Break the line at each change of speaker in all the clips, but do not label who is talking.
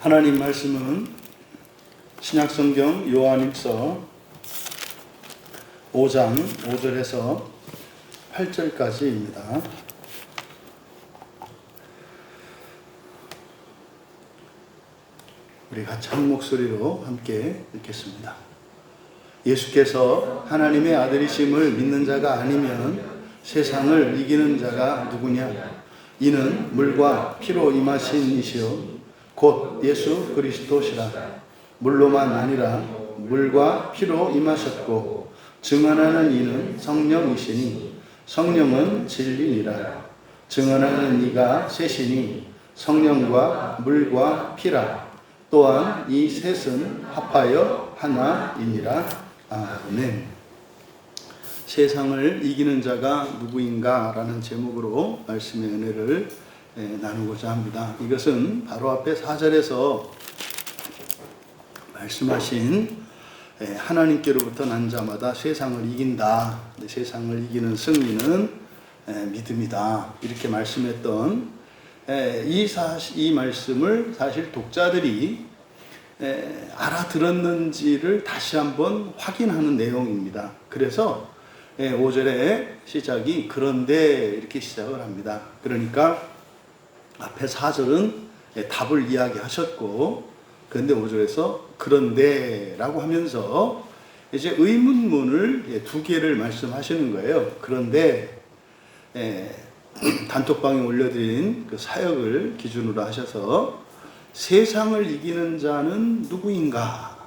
하나님 말씀은 신약성경 요한일서 5장 5절에서 8절까지입니다. 우리 같이 한 목소리로 함께 읽겠습니다. 예수께서 하나님의 아들이심을 믿는 자가 아니면 세상을 이기는 자가 누구냐? 이는 물과 피로 임하신 이시요 곧 예수 그리스도시라. 물로만 아니라 물과 피로 임하셨고 증언하는 이는 성령이시니 성령은 진리니라. 증언하는 이가 셋이니 성령과 물과 피라. 또한 이 셋은 합하여 하나이니라. 아멘. 세상을 이기는 자가 누구인가? 라는 제목으로 말씀의 은혜를 나누고자 합니다. 이것은 바로 앞에 4절에서 말씀하신 하나님께로부터 난 자마다 세상을 이긴다. 세상을 이기는 승리는 믿음이다. 이렇게 말씀했던 이 말씀을 사실 독자들이 알아들었는지를 다시 한번 확인하는 내용입니다. 그래서 5절의 시작이 그런데 이렇게 시작을 합니다. 그러니까 앞에 4절은 답을 이야기하셨고, 그런데 5절에서 그런데 라고 하면서 이제 의문문을 두 개를 말씀하시는 거예요. 그런데 단톡방에 올려드린 그 사역을 기준으로 하셔서 세상을 이기는 자는 누구인가?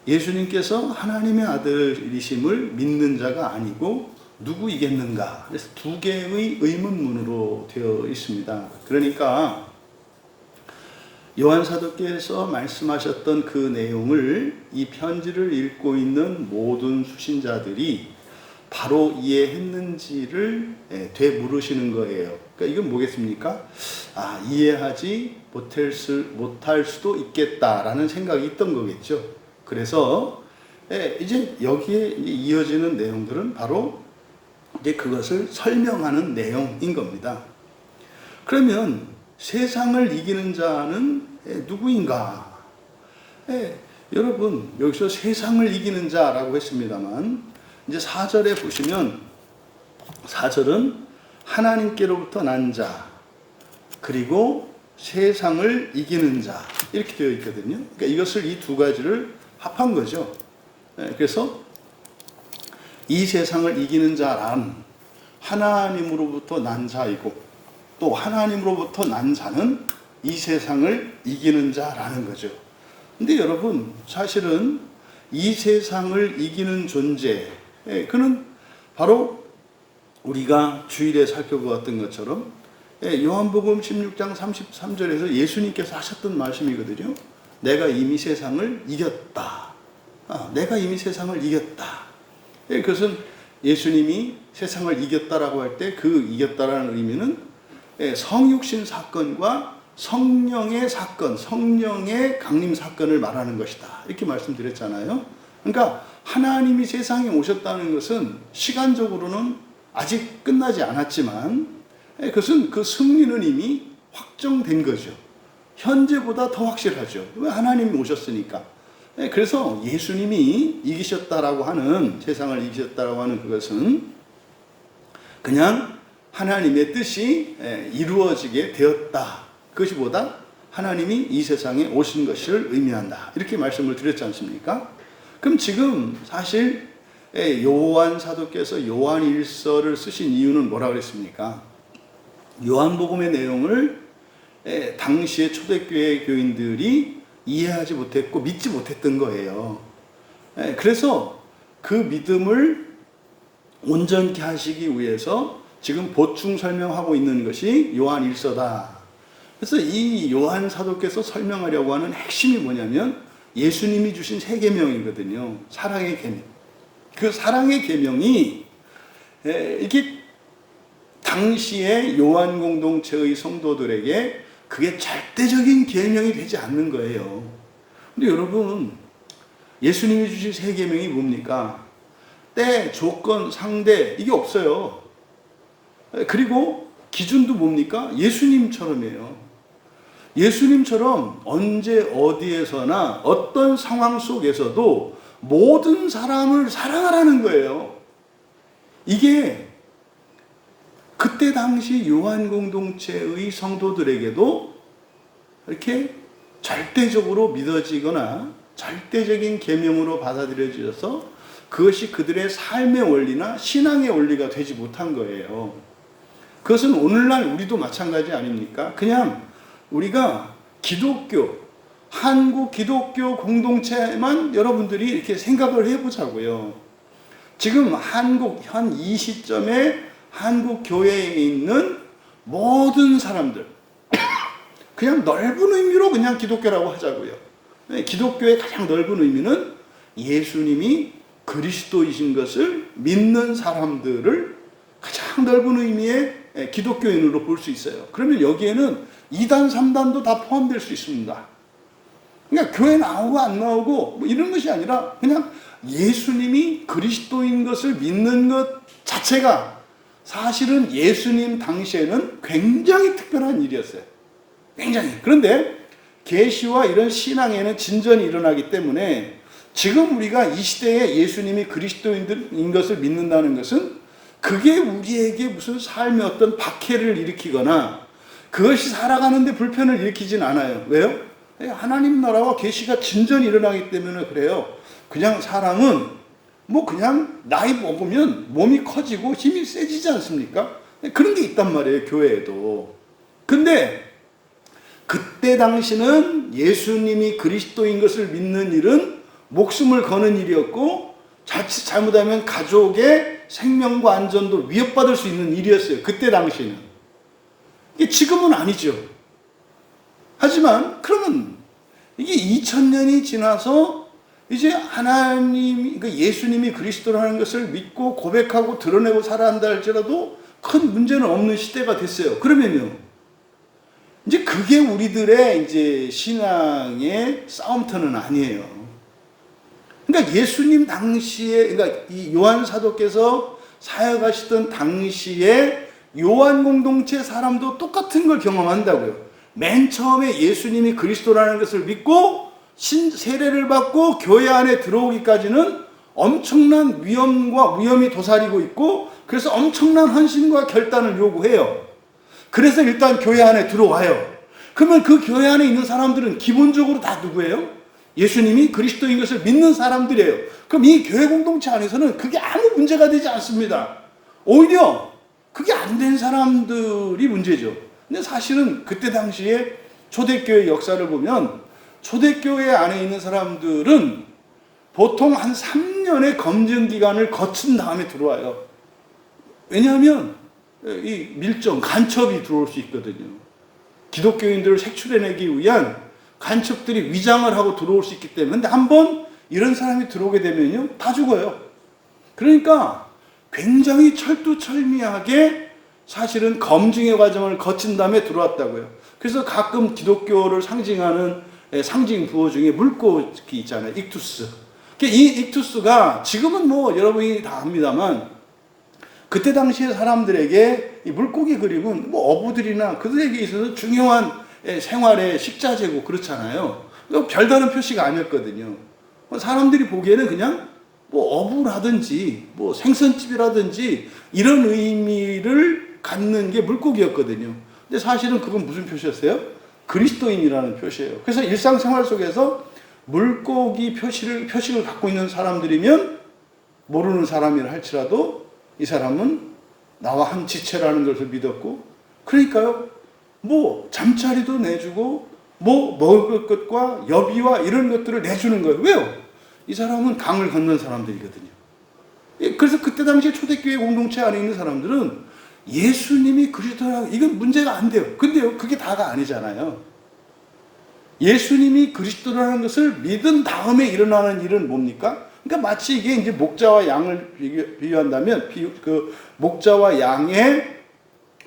예수님께서 하나님의 아들이심을 믿는 자가 아니고 누구 이겠는가? 그래서 두 개의 의문문으로 되어 있습니다. 그러니까 요한 사도께서 말씀하셨던 그 내용을 이 편지를 읽고 있는 모든 수신자들이 바로 이해했는지를 되물으시는 거예요. 그러니까 이건 뭐겠습니까? 이해하지 못할 수도 있겠다라는 생각이 있던 거겠죠. 그래서 이제 여기에 이어지는 내용들은 바로 이제 그것을 설명하는 내용인 겁니다. 그러면 세상을 이기는 자는 누구인가? 여러분, 여기서 세상을 이기는 자라고 했습니다만, 이제 4절에 보시면 4절은 하나님께로부터 난 자, 그리고 세상을 이기는 자, 이렇게 되어 있거든요. 그러니까 이것을 이 두 가지를 합한 거죠. 그래서 이 세상을 이기는 자란 하나님으로부터 난 자이고, 또 하나님으로부터 난 자는 이 세상을 이기는 자라는 거죠. 근데 여러분, 사실은 이 세상을 이기는 존재, 그는 바로 우리가 주일에 살펴보았던 것처럼 요한복음 16장 33절에서 예수님께서 하셨던 말씀이거든요. 내가 이미 세상을 이겼다. 내가 이미 세상을 이겼다. 그것은 예수님이 세상을 이겼다라고 할 때 그 이겼다라는 의미는 성육신 사건과 성령의 사건, 성령의 강림 사건을 말하는 것이다. 이렇게 말씀드렸잖아요. 그러니까 하나님이 세상에 오셨다는 것은 시간적으로는 아직 끝나지 않았지만 그것은 그 승리는 이미 확정된 거죠. 현재보다 더 확실하죠. 왜? 하나님이 오셨으니까. 그래서 예수님이 이기셨다라고 하는, 세상을 이기셨다라고 하는 그것은 그냥 하나님의 뜻이 이루어지게 되었다. 그것보다 하나님이 이 세상에 오신 것을 의미한다. 이렇게 말씀을 드렸지 않습니까? 그럼 지금 사실 요한 사도께서 요한일서를 쓰신 이유는 뭐라고 그랬습니까? 요한복음의 내용을 당시의 초대교회 교인들이 이해하지 못했고 믿지 못했던 거예요. 그래서 그 믿음을 온전케 하시기 위해서 지금 보충 설명하고 있는 것이 요한일서다. 그래서 이 요한 사도께서 설명하려고 하는 핵심이 뭐냐면 예수님이 주신 세 계명이거든요. 사랑의 계명. 그 사랑의 계명이 이게 당시의 요한 공동체의 성도들에게 그게 절대적인 계명이 되지 않는 거예요. 근데 여러분, 예수님이 주신 세 계명이 뭡니까? 때, 조건, 상대, 이게 없어요. 그리고 기준도 뭡니까? 예수님처럼이에요. 예수님처럼 언제 어디에서나 어떤 상황 속에서도 모든 사람을 사랑하라는 거예요. 이게 그때 당시 요한 공동체의 성도들에게도 이렇게 절대적으로 믿어지거나 절대적인 계명으로 받아들여져서 그것이 그들의 삶의 원리나 신앙의 원리가 되지 못한 거예요. 그것은 오늘날 우리도 마찬가지 아닙니까? 그냥 우리가 기독교, 한국 기독교 공동체만 여러분들이 이렇게 생각을 해보자고요. 지금 한 이 시점에 한국 교회에 있는 모든 사람들, 그냥 넓은 의미로 그냥 기독교라고 하자고요. 기독교의 가장 넓은 의미는 예수님이 그리스도이신 것을 믿는 사람들을 가장 넓은 의미의 기독교인으로 볼 수 있어요. 그러면 여기에는 2단, 3단도 다 포함될 수 있습니다. 그러니까 교회 나오고 안 나오고 뭐 이런 것이 아니라 그냥 예수님이 그리스도인 것을 믿는 것 자체가 사실은 예수님 당시에는 굉장히 특별한 일이었어요. 굉장히. 그런데 계시와 이런 신앙에는 진전이 일어나기 때문에 지금 우리가 이 시대에 예수님이 그리스도인 것을 믿는다는 것은 그게 우리에게 무슨 삶의 어떤 박해를 일으키거나 그것이 살아가는데 불편을 일으키진 않아요. 왜요? 하나님 나라와 계시가 진전이 일어나기 때문에 그래요. 그냥 사람은 뭐 그냥 나이 먹으면 몸이 커지고 힘이 세지지 않습니까? 그런 게 있단 말이에요, 교회에도. 근데 그때 당시는 예수님이 그리스도인 것을 믿는 일은 목숨을 거는 일이었고 자칫 잘못하면 가족의 생명과 안전도 위협받을 수 있는 일이었어요. 그때 당시는. 지금은 아니죠. 하지만 그러면 이게 2000년이 지나서 이제 하나님, 예수님이 그리스도라는 것을 믿고 고백하고 드러내고 살아야 한다 할지라도 큰 문제는 없는 시대가 됐어요. 그러면요, 이제 그게 우리들의 이제 신앙의 싸움터는 아니에요. 그러니까 예수님 당시에, 그러니까 이 요한 사도께서 사역하시던 당시에 요한 공동체 사람도 똑같은 걸 경험한다고요. 맨 처음에 예수님이 그리스도라는 것을 믿고 세례를 받고 교회 안에 들어오기까지는 엄청난 위험이 도사리고 있고, 그래서 엄청난 헌신과 결단을 요구해요. 그래서 일단 교회 안에 들어와요. 그러면 그 교회 안에 있는 사람들은 기본적으로 다 누구예요? 예수님이 그리스도인 것을 믿는 사람들이에요. 그럼 이 교회 공동체 안에서는 그게 아무 문제가 되지 않습니다. 오히려 그게 안 된 사람들이 문제죠. 근데 사실은 그때 당시에 초대교회 역사를 보면 초대교회 안에 있는 사람들은 보통 한 3년의 검증 기간을 거친 다음에 들어와요. 왜냐하면 이 밀정, 간첩이 들어올 수 있거든요. 기독교인들을 색출해내기 위한 간첩들이 위장을 하고 들어올 수 있기 때문에. 근데 한번 이런 사람이 들어오게 되면요, 다 죽어요. 그러니까 굉장히 철두철미하게 사실은 검증의 과정을 거친 다음에 들어왔다고요. 그래서 가끔 기독교를 상징하는 상징 부호 중에 물고기 있잖아요. 익투스. 이 익투스가 지금은 뭐 여러분이 다 압니다만 그때 당시에 사람들에게 이 물고기 그림은 뭐 어부들이나 그들에게 있어서 중요한 생활의 식자재고 그렇잖아요. 별다른 표시가 아니었거든요. 사람들이 보기에는 그냥 뭐 어부라든지 뭐 생선집이라든지 이런 의미를 갖는 게 물고기였거든요. 근데 사실은 그건 무슨 표시였어요? 그리스도인이라는 표시예요. 그래서 일상생활 속에서 물고기 표식을 갖고 있는 사람들이면 모르는 사람이라 할지라도 이 사람은 나와 한 지체라는 것을 믿었고, 그러니까요, 뭐 잠자리도 내주고 뭐 먹을 것과 여비와 이런 것들을 내주는 거예요. 왜요? 이 사람은 강을 건넌 사람들이거든요. 그래서 그때 당시에 초대교회 공동체 안에 있는 사람들은 예수님이 그리스도라고, 이건 문제가 안 돼요. 근데요, 그게 다가 아니잖아요. 예수님이 그리스도라는 것을 믿은 다음에 일어나는 일은 뭡니까? 그러니까 마치 이게 이제 목자와 양을 비유한다면, 그 목자와 양의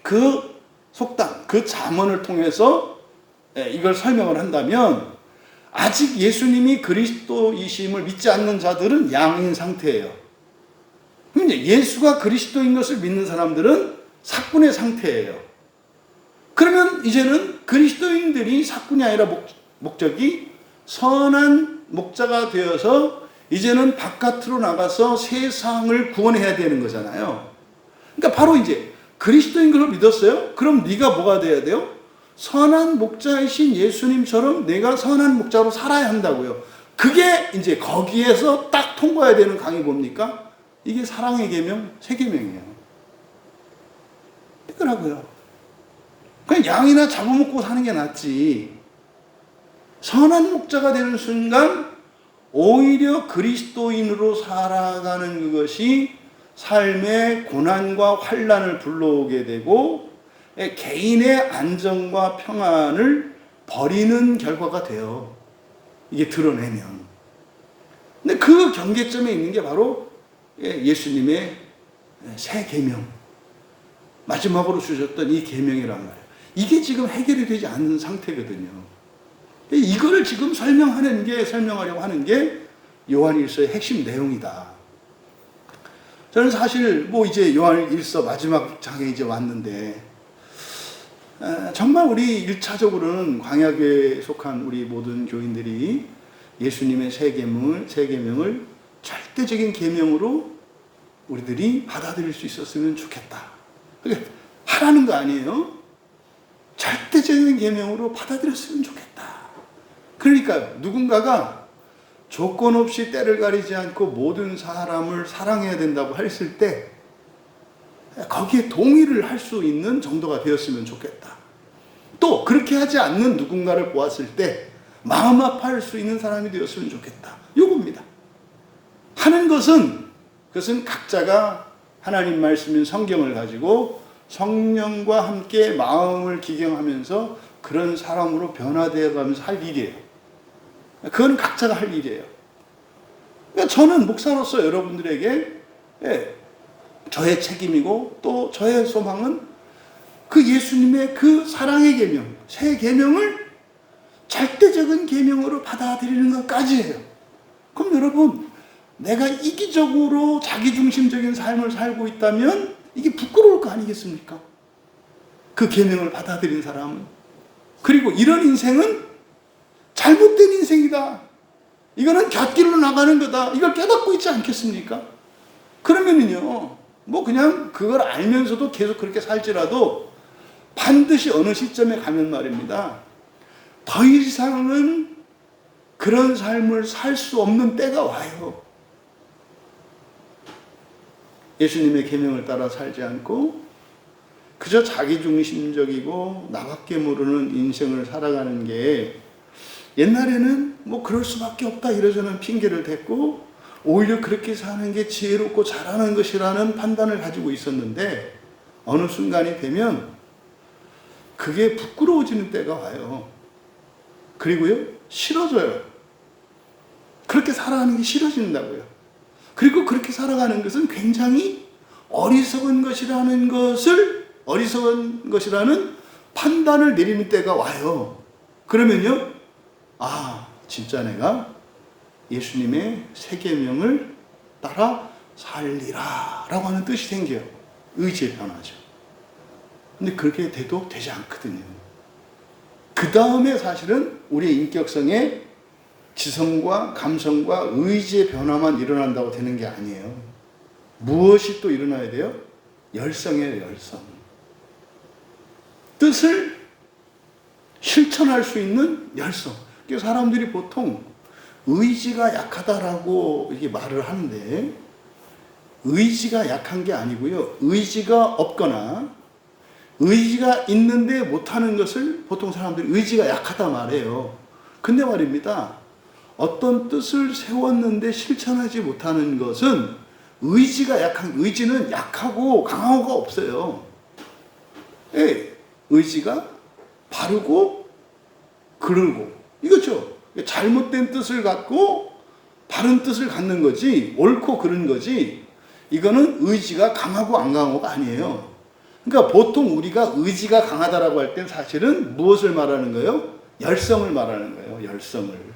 그 속담, 그 잠언을 통해서 이걸 설명을 한다면, 아직 예수님이 그리스도이심을 믿지 않는 자들은 양인 상태예요. 그럼 예수가 그리스도인 것을 믿는 사람들은 사꾼의 상태예요. 그러면 이제는 그리스도인들이 사건이 아니라 목적이 선한 목자가 되어서 이제는 바깥으로 나가서 세상을 구원해야 되는 거잖아요. 그러니까 바로 이제 그리스도인 걸 믿었어요? 그럼 네가 뭐가 돼야 돼요? 선한 목자이신 예수님처럼 내가 선한 목자로 살아야 한다고요. 그게 이제 거기에서 딱 통과해야 되는 강이 뭡니까? 이게 사랑의 계명, 새 계명이에요. 이거라고요. 그냥 양이나 잡아먹고 사는 게 낫지. 선한 목자가 되는 순간 오히려 그리스도인으로 살아가는 그것이 삶의 고난과 환난을 불러오게 되고 개인의 안정과 평안을 버리는 결과가 돼요. 이게 드러내면. 근데 그 경계점에 있는 게 바로 예수님의 새 계명, 마지막으로 주셨던 이 계명이란 말이에요. 이게 지금 해결이 되지 않는 상태거든요. 이거를 지금 설명하려고 하는 게 요한일서의 핵심 내용이다. 저는 사실 이제 요한일서 마지막 장에 이제 왔는데, 정말 우리 1차적으로는 광야교회에 속한 우리 모든 교인들이 예수님의 새 계명을 절대적인 계명으로 우리들이 받아들일 수 있었으면 좋겠다. 그러니까 하라는 거 아니에요. 절대적인 계명으로 받아들였으면 좋겠다. 그러니까 누군가가 조건 없이 때를 가리지 않고 모든 사람을 사랑해야 된다고 했을 때 거기에 동의를 할 수 있는 정도가 되었으면 좋겠다. 또 그렇게 하지 않는 누군가를 보았을 때 마음 아파할 수 있는 사람이 되었으면 좋겠다. 요겁니다. 하는 그것은 각자가 하나님 말씀인 성경을 가지고 성령과 함께 마음을 기경하면서 그런 사람으로 변화되어 가면서 할 일이에요. 그건 각자가 할 일이에요. 그러니까 저는 목사로서 여러분들에게 저의 책임이고 또 저의 소망은 그 예수님의 그 사랑의 계명, 새 계명을 절대적인 계명으로 받아들이는 것까지예요. 그럼 여러분, 내가 이기적으로 자기중심적인 삶을 살고 있다면 이게 부끄러울 거 아니겠습니까? 그 계명을 받아들인 사람은. 그리고 이런 인생은 잘못된 인생이다. 이거는 곁길로 나가는 거다. 이걸 깨닫고 있지 않겠습니까? 그러면은요, 그냥 그걸 알면서도 계속 그렇게 살지라도 반드시 어느 시점에 가면 말입니다. 더 이상은 그런 삶을 살 수 없는 때가 와요. 예수님의 계명을 따라 살지 않고 그저 자기중심적이고 나밖에 모르는 인생을 살아가는 게 옛날에는 그럴 수밖에 없다 이러저런 핑계를 댔고 오히려 그렇게 사는 게 지혜롭고 잘하는 것이라는 판단을 가지고 있었는데 어느 순간이 되면 그게 부끄러워지는 때가 와요. 그리고요, 싫어져요. 그렇게 살아가는 게 싫어진다고요. 그리고 그렇게 살아가는 것은 굉장히 어리석은 것이라는 판단을 내리는 때가 와요. 그러면요, 진짜 내가 예수님의 새 계명을 따라 살리라 라고 하는 뜻이 생겨요. 의지의 변화죠. 근데 그렇게 돼도 되지 않거든요. 그 다음에 사실은 우리의 인격성의 지성과 감성과 의지의 변화만 일어난다고 되는 게 아니에요. 무엇이 또 일어나야 돼요? 열성이에요, 열성. 뜻을 실천할 수 있는 열성. 사람들이 보통 의지가 약하다라고 이렇게 말을 하는데 의지가 약한 게 아니고요. 의지가 없거나 의지가 있는데 못하는 것을 보통 사람들이 의지가 약하다 말해요. 근데 말입니다. 어떤 뜻을 세웠는데 실천하지 못하는 것은 의지는 약하고 강하고가 없어요. 의지가 바르고 그르고 이거죠. 잘못된 뜻을 갖고 바른 뜻을 갖는 거지, 옳고 그른 거지, 이거는 의지가 강하고 안 강하고가 아니에요. 그러니까 보통 우리가 의지가 강하다라고 할 땐 사실은 무엇을 말하는 거예요? 열성을 말하는 거예요. 열성을.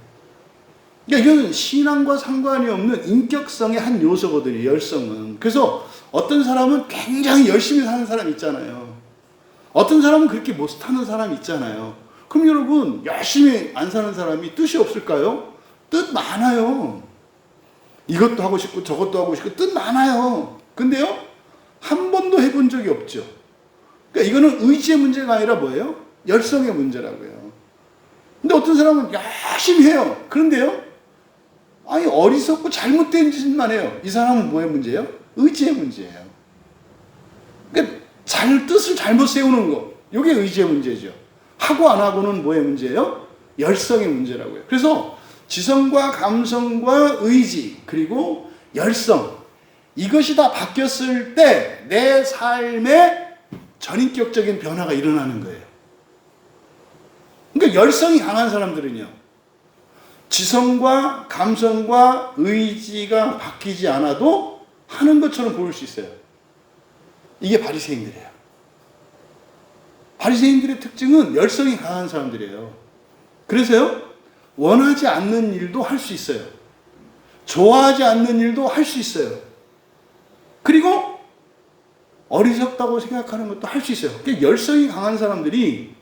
그러니까 이건 신앙과 상관이 없는 인격성의 한 요소거든요. 열성은. 그래서 어떤 사람은 굉장히 열심히 사는 사람 있잖아요. 어떤 사람은 그렇게 못 사는 사람이 있잖아요. 그럼 여러분, 열심히 안 사는 사람이 뜻이 없을까요? 뜻 많아요. 이것도 하고 싶고 저것도 하고 싶고 뜻 많아요. 근데요, 한 번도 해본 적이 없죠. 그러니까 이거는 의지의 문제가 아니라 뭐예요? 열성의 문제라고요. 근데 어떤 사람은 열심히 해요. 그런데요, 아니 어리석고 잘못된 짓만 해요. 이 사람은 뭐의 문제예요? 의지의 문제예요. 그러니까 뜻을 잘못 세우는 거, 이게 의지의 문제죠. 하고 안 하고는 뭐의 문제예요? 열성의 문제라고요. 그래서 지성과 감성과 의지 그리고 열성, 이것이 다 바뀌었을 때 내 삶에 전인격적인 변화가 일어나는 거예요. 그러니까 열성이 강한 사람들은요, 지성과 감성과 의지가 바뀌지 않아도 하는 것처럼 보일 수 있어요. 이게 바리새인들이에요. 바리새인들의 특징은 열성이 강한 사람들이에요. 그래서요, 원하지 않는 일도 할 수 있어요. 좋아하지 않는 일도 할 수 있어요. 그리고 어리석다고 생각하는 것도 할 수 있어요. 그러니까 열성이 강한 사람들이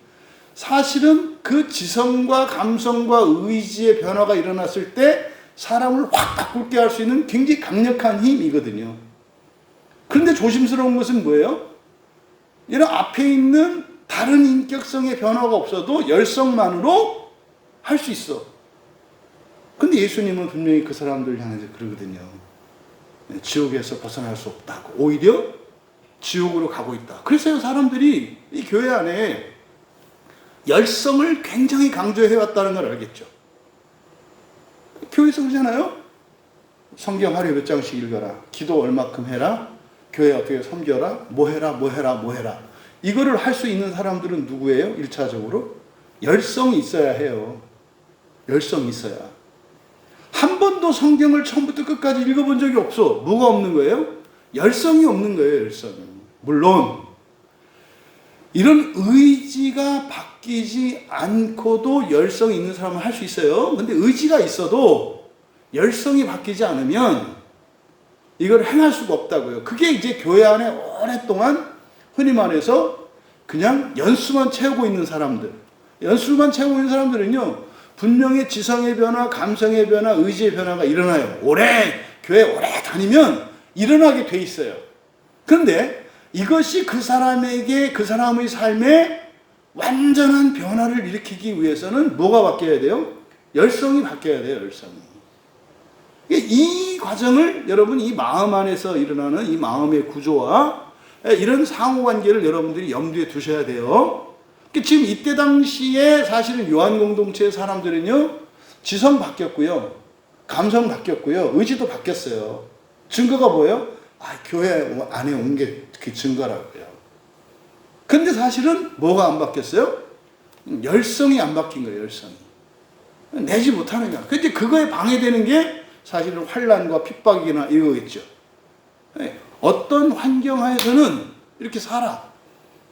사실은 그 지성과 감성과 의지의 변화가 일어났을 때 사람을 확 바꾸게 할 수 있는 굉장히 강력한 힘이거든요. 그런데 조심스러운 것은 뭐예요? 이런 앞에 있는 다른 인격성의 변화가 없어도 열성만으로 할 수 있어. 근데 예수님은 분명히 그 사람들을 향해서 그러거든요. 지옥에서 벗어날 수 없다고. 오히려 지옥으로 가고 있다. 그래서 사람들이 이 교회 안에 열성을 굉장히 강조해왔다는 걸 알겠죠. 교회에서 그러잖아요. 성경 하루에 몇 장씩 읽어라. 기도 얼마큼 해라. 교회 어떻게 섬겨라. 뭐 해라, 뭐 해라, 뭐 해라. 이거를 할 수 있는 사람들은 누구예요? 1차적으로 열성이 있어야 해요. 열성이 있어야. 한 번도 성경을 처음부터 끝까지 읽어본 적이 없어. 뭐가 없는 거예요? 열성이 없는 거예요. 열성이. 물론 이런 의지가 바뀌지 않고도 열성이 있는 사람은 할 수 있어요. 근데 의지가 있어도 열성이 바뀌지 않으면 이걸 행할 수가 없다고요. 그게 이제 교회 안에 오랫동안 흔히 말해서 그냥 연수만 채우고 있는 사람들. 연수만 채우고 있는 사람들은요, 분명히 지성의 변화, 감성의 변화, 의지의 변화가 일어나요. 교회 오래 다니면 일어나게 돼 있어요. 그런데 이것이 그 사람에게, 그 사람의 삶에 완전한 변화를 일으키기 위해서는 뭐가 바뀌어야 돼요? 열성이 바뀌어야 돼요, 열성이. 이 과정을 여러분, 이 마음 안에서 일어나는 이 마음의 구조와 이런 상호관계를 여러분들이 염두에 두셔야 돼요. 지금 이때 당시에 사실은 요한 공동체의 사람들은요, 지성 바뀌었고요, 감성 바뀌었고요, 의지도 바뀌었어요. 증거가 뭐예요? 교회 안에 온 게 그 증거라고요. 근데 사실은 뭐가 안 바뀌었어요? 열성이 안 바뀐 거예요, 열성이. 내지 못하는 거야. 근데 그거에 방해되는 게 사실은 환난과 핍박이나 이거겠죠. 어떤 환경 하에서는 이렇게 살아.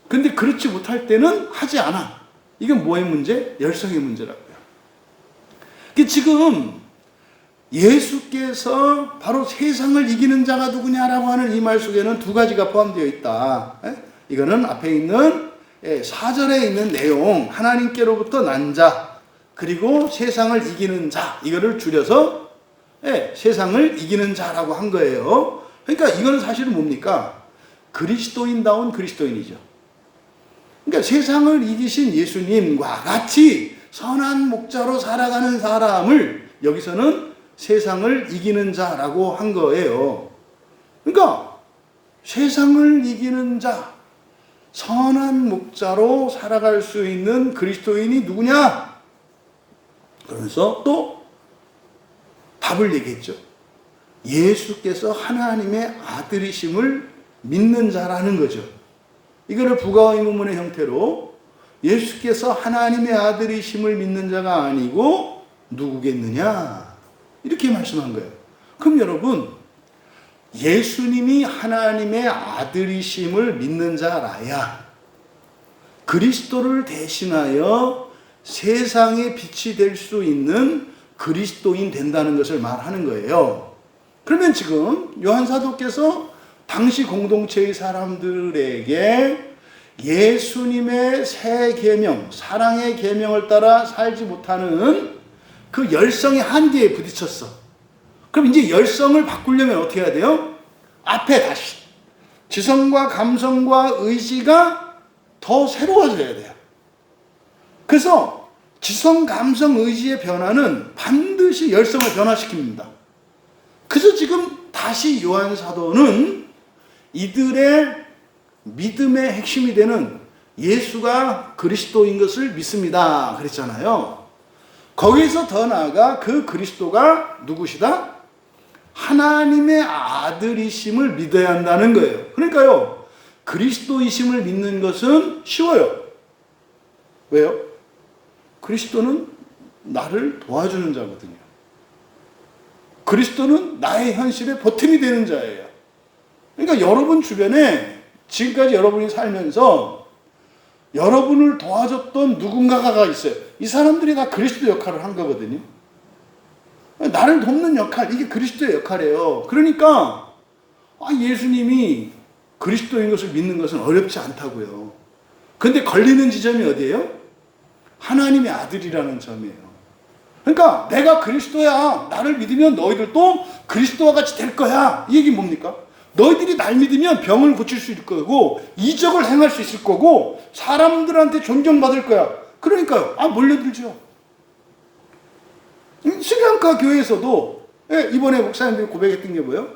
근데 그렇지 못할 때는 하지 않아. 이건 뭐의 문제? 열성의 문제라고요. 지금 예수께서 바로 세상을 이기는 자가 누구냐라고 하는 이 말 속에는 두 가지가 포함되어 있다. 이거는 앞에 있는 4절에 있는 내용, 하나님께로부터 난 자, 그리고 세상을 이기는 자, 이거를 줄여서 세상을 이기는 자라고 한 거예요. 그러니까 이거는 사실은 뭡니까? 그리스도인다운 그리스도인이죠. 그러니까 세상을 이기신 예수님과 같이 선한 목자로 살아가는 사람을 여기서는 세상을 이기는 자라고 한 거예요. 그러니까 세상을 이기는 자, 선한 목자로 살아갈 수 있는 그리스도인이 누구냐? 그러면서 또 답을 얘기했죠. 예수께서 하나님의 아들이심을 믿는 자라는 거죠. 이거를 부가 의문문의 형태로 예수께서 하나님의 아들이심을 믿는 자가 아니고 누구겠느냐? 이렇게 말씀한 거예요. 그럼 여러분, 예수님이 하나님의 아들이심을 믿는 자라야 그리스도를 대신하여 세상의 빛이 될 수 있는 그리스도인 된다는 것을 말하는 거예요. 그러면 지금 요한 사도께서 당시 공동체의 사람들에게 예수님의 새 계명, 사랑의 계명을 따라 살지 못하는 그 열성의 한계에 부딪혔어. 그럼 이제 열성을 바꾸려면 어떻게 해야 돼요? 앞에 다시 지성과 감성과 의지가 더 새로워져야 돼요. 그래서 지성, 감성, 의지의 변화는 반드시 열성을 변화시킵니다. 그래서 지금 다시 요한 사도는 이들의 믿음의 핵심이 되는 예수가 그리스도인 것을 믿습니다 그랬잖아요. 거기서 더 나아가 그 그리스도가 누구시다? 하나님의 아들이심을 믿어야 한다는 거예요. 그러니까요, 그리스도이심을 믿는 것은 쉬워요. 왜요? 그리스도는 나를 도와주는 자거든요. 그리스도는 나의 현실에 보탬이 되는 자예요. 그러니까 여러분 주변에 지금까지 여러분이 살면서 여러분을 도와줬던 누군가가 있어요. 이 사람들이 다 그리스도 역할을 한 거거든요. 나를 돕는 역할, 이게 그리스도의 역할이에요. 그러니까 예수님이 그리스도인 것을 믿는 것은 어렵지 않다고요. 근데 걸리는 지점이 어디예요? 하나님의 아들이라는 점이에요. 그러니까 내가 그리스도야, 나를 믿으면 너희들도 그리스도와 같이 될 거야. 이 얘기 뭡니까? 너희들이 날 믿으면 병을 고칠 수 있을 거고 이적을 행할 수 있을 거고 사람들한테 존경받을 거야. 그러니까요, 몰려들죠. 스리랑카 교회에서도 이번에 목사님들이 고백했던 게 뭐예요?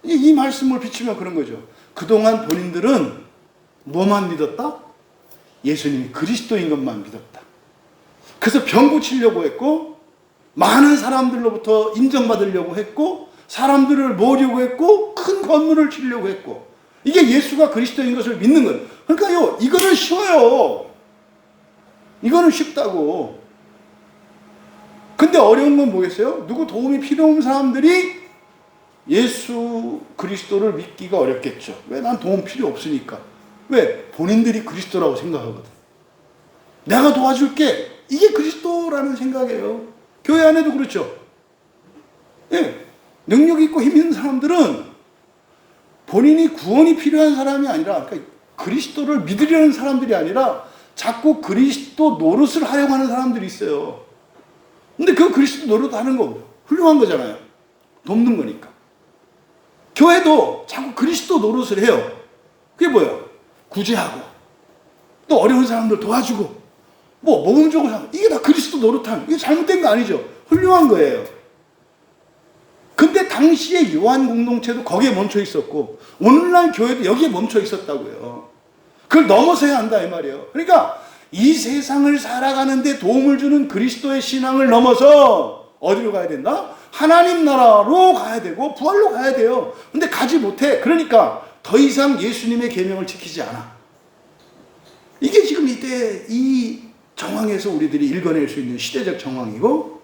이 말씀을 비추면 그런 거죠. 그동안 본인들은 뭐만 믿었다? 예수님이 그리스도인 것만 믿었다. 그래서 병 고치려고 했고 많은 사람들로부터 인정받으려고 했고 사람들을 모으려고 했고 큰 건물을 치려고 했고 이게 예수가 그리스도인 것을 믿는 거예요. 그러니까요, 이거는 쉬워요. 이거는 쉽다고. 근데 어려운 건 뭐겠어요? 누구 도움이 필요 없는 사람들이 예수 그리스도를 믿기가 어렵겠죠. 왜? 난 도움 필요 없으니까. 왜? 본인들이 그리스도라고 생각하거든. 내가 도와줄게. 이게 그리스도라는 생각이에요. 교회 안에도 그렇죠. 예. 능력 있고 힘 있는 사람들은 본인이 구원이 필요한 사람이 아니라, 그러니까 그리스도를 믿으려는 사람들이 아니라 자꾸 그리스도 노릇을 하려고 하는 사람들이 있어요. 근데 그 그리스도 노릇 하는 거 훌륭한 거잖아요. 돕는 거니까. 교회도 자꾸 그리스도 노릇을 해요. 그게 뭐예요? 구제하고 또 어려운 사람들 도와주고 모금 주고 이게 다 그리스도 노릇하는, 이게 잘못된 거 아니죠. 훌륭한 거예요. 근데 당시에 요한 공동체도 거기에 멈춰 있었고 오늘날 교회도 여기에 멈춰 있었다고요. 그걸 넘어서야 한다 이 말이에요. 그러니까 이 세상을 살아가는데 도움을 주는 그리스도의 신앙을 넘어서 어디로 가야 된다? 하나님 나라로 가야 되고 부활로 가야 돼요. 근데 가지 못해. 그러니까 더 이상 예수님의 계명을 지키지 않아. 이게 지금 이때 이 정황에서 우리들이 읽어낼 수 있는 시대적 정황이고,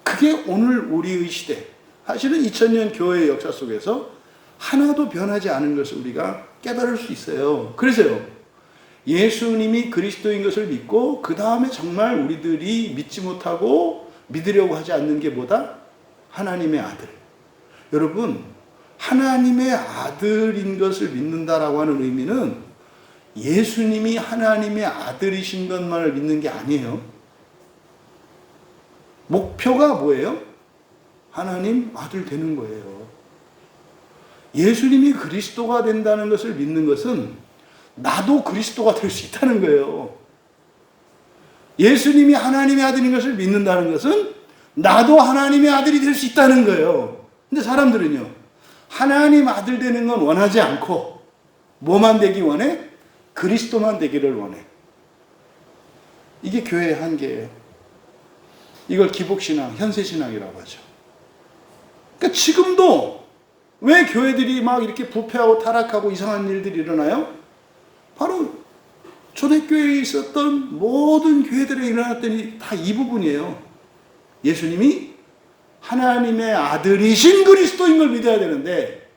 그게 오늘 우리의 시대, 사실은 2000년 교회의 역사 속에서 하나도 변하지 않은 것을 우리가 깨달을 수 있어요. 그래서요, 예수님이 그리스도인 것을 믿고 그 다음에 정말 우리들이 믿지 못하고 믿으려고 하지 않는 게 뭐다? 하나님의 아들. 여러분, 하나님의 아들인 것을 믿는다라고 하는 의미는 예수님이 하나님의 아들이신 것만을 믿는 게 아니에요. 목표가 뭐예요? 하나님 아들 되는 거예요. 예수님이 그리스도가 된다는 것을 믿는 것은 나도 그리스도가 될 수 있다는 거예요. 예수님이 하나님의 아들인 것을 믿는다는 것은 나도 하나님의 아들이 될 수 있다는 거예요. 근데 사람들은요, 하나님 아들 되는 건 원하지 않고 뭐만 되기 원해? 그리스도만 되기를 원해. 이게 교회의 한계예요. 이걸 기복신앙, 현세신앙이라고 하죠. 그러니까 지금도 왜 교회들이 막 이렇게 부패하고 타락하고 이상한 일들이 일어나요? 바로 초대교회에 있었던 모든 교회들에 일어났던 다 이 부분이에요. 예수님이 하나님의 아들이신 그리스도인 걸 믿어야 되는데,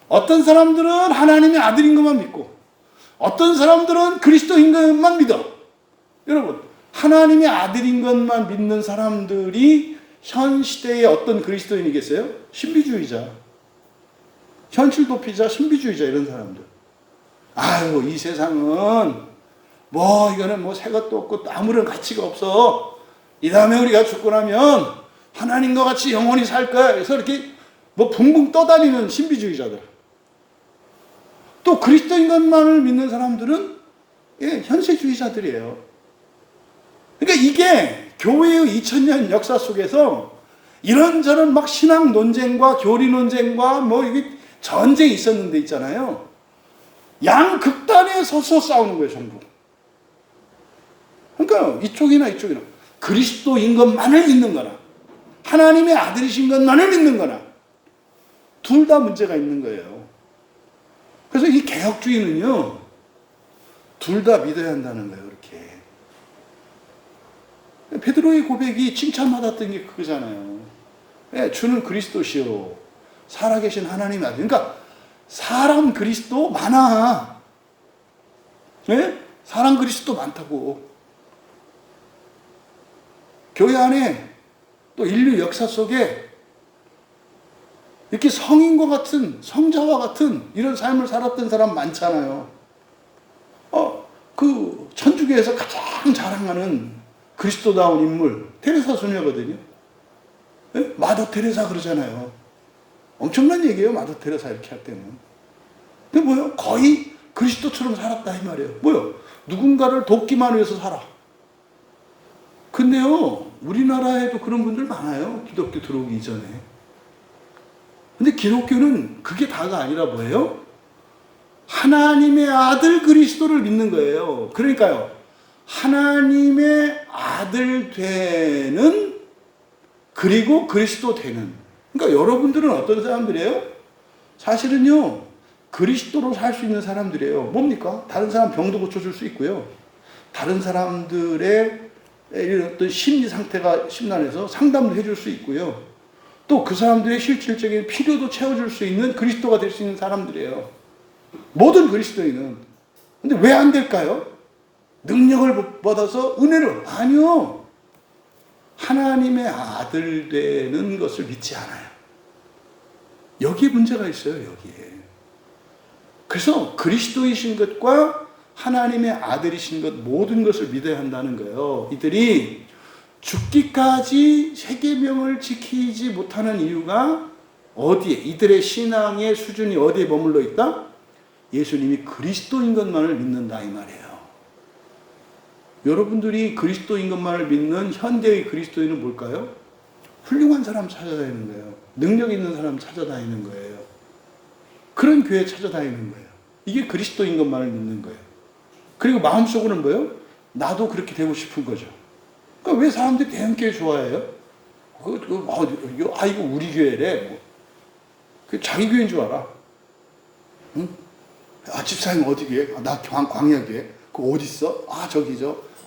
어떤 사람들은 하나님의 아들인 것만 믿고 어떤 사람들은 그리스도인 것만 믿어. 여러분, 하나님의 아들인 것만 믿는 사람들이 현 시대에 어떤 그리스도인이겠어요? 신비주의자, 현실 도피자, 신비주의자, 이런 사람들. 아유, 이 세상은 뭐 이거는 뭐 새 것도 없고 아무런 가치가 없어. 이 다음에 우리가 죽고 나면 하나님과 같이 영원히 살 거야. 그래서 이렇게 뭐 붕붕 떠다니는 신비주의자들. 또 그리스도인 것만을 믿는 사람들은 현세주의자들이에요. 그러니까 이게 교회의 2000년 역사 속에서 이런저런 막 신앙 논쟁과 교리 논쟁과 뭐 이게 전쟁이 있었는데 있잖아요. 양극단에 서서 싸우는 거예요, 전부. 그러니까 이쪽이나 이쪽이나 그리스도인 것만을 믿는 거나 하나님의 아들이신 것만을 믿는 거나 둘 다 문제가 있는 거예요. 그래서 이 개혁주의는요, 둘 다 믿어야 한다는 거예요, 이렇게. 베드로의 고백이 칭찬받았던 게 그거잖아요. 주는 그리스도시요 살아계신 하나님의 아들. 그러니까 사람 그리스도 많아. 사람 그리스도 많다고. 교회 안에 또 인류 역사 속에 이렇게 성인과 같은, 성자와 같은 이런 삶을 살았던 사람 많잖아요. 그 천주교에서 가장 자랑하는 그리스도다운 인물 테레사 수녀거든요. 마더 테레사 그러잖아요. 엄청난 얘기예요, 마더 테레사 이렇게 할 때는. 근데 뭐요? 거의 그리스도처럼 살았다 이 말이에요. 뭐요? 누군가를 돕기만 위해서 살아. 근데요, 우리나라에도 그런 분들 많아요. 기독교 들어오기 이전에. 근데 기독교는 그게 다가 아니라 뭐예요? 하나님의 아들 그리스도를 믿는 거예요. 그러니까요, 하나님의 아들 되는, 그리고 그리스도 되는. 그러니까 여러분들은 어떤 사람들이에요? 사실은요, 그리스도로 살 수 있는 사람들이에요. 뭡니까? 다른 사람 병도 고쳐줄 수 있고요. 다른 사람들의 어떤 심리 상태가 심란해서 상담도 해줄 수 있고요. 또 그 사람들의 실질적인 필요도 채워줄 수 있는 그리스도가 될 수 있는 사람들이에요. 모든 그리스도인은. 근데 왜 안 될까요? 능력을 받아서 은혜를. 아니요. 하나님의 아들 되는 것을 믿지 않아요. 여기에 문제가 있어요, 여기에. 그래서 그리스도이신 것과 하나님의 아들이신 것, 모든 것을 믿어야 한다는 거예요. 이들이 죽기까지 세계명을 지키지 못하는 이유가 어디에? 이들의 신앙의 수준이 어디에 머물러 있다? 예수님이 그리스도인 것만을 믿는다 이 말이에요. 여러분들이 그리스도인 것만을 믿는 현대의 그리스도인은 뭘까요? 훌륭한 사람 찾아다니는 거예요. 능력 있는 사람 찾아다니는 거예요. 그런 교회 찾아다니는 거예요. 이게 그리스도인 것만을 믿는 거예요. 그리고 마음속으로는 뭐예요? 나도 그렇게 되고 싶은 거죠. 그러니까 왜 사람들이 대형교회 좋아해요? 이거 우리 교회래. 뭐. 자기 교회인 줄 알아. 응? 집사님 어디 교회? 나 광야교회. 그거 어디 있어? 저기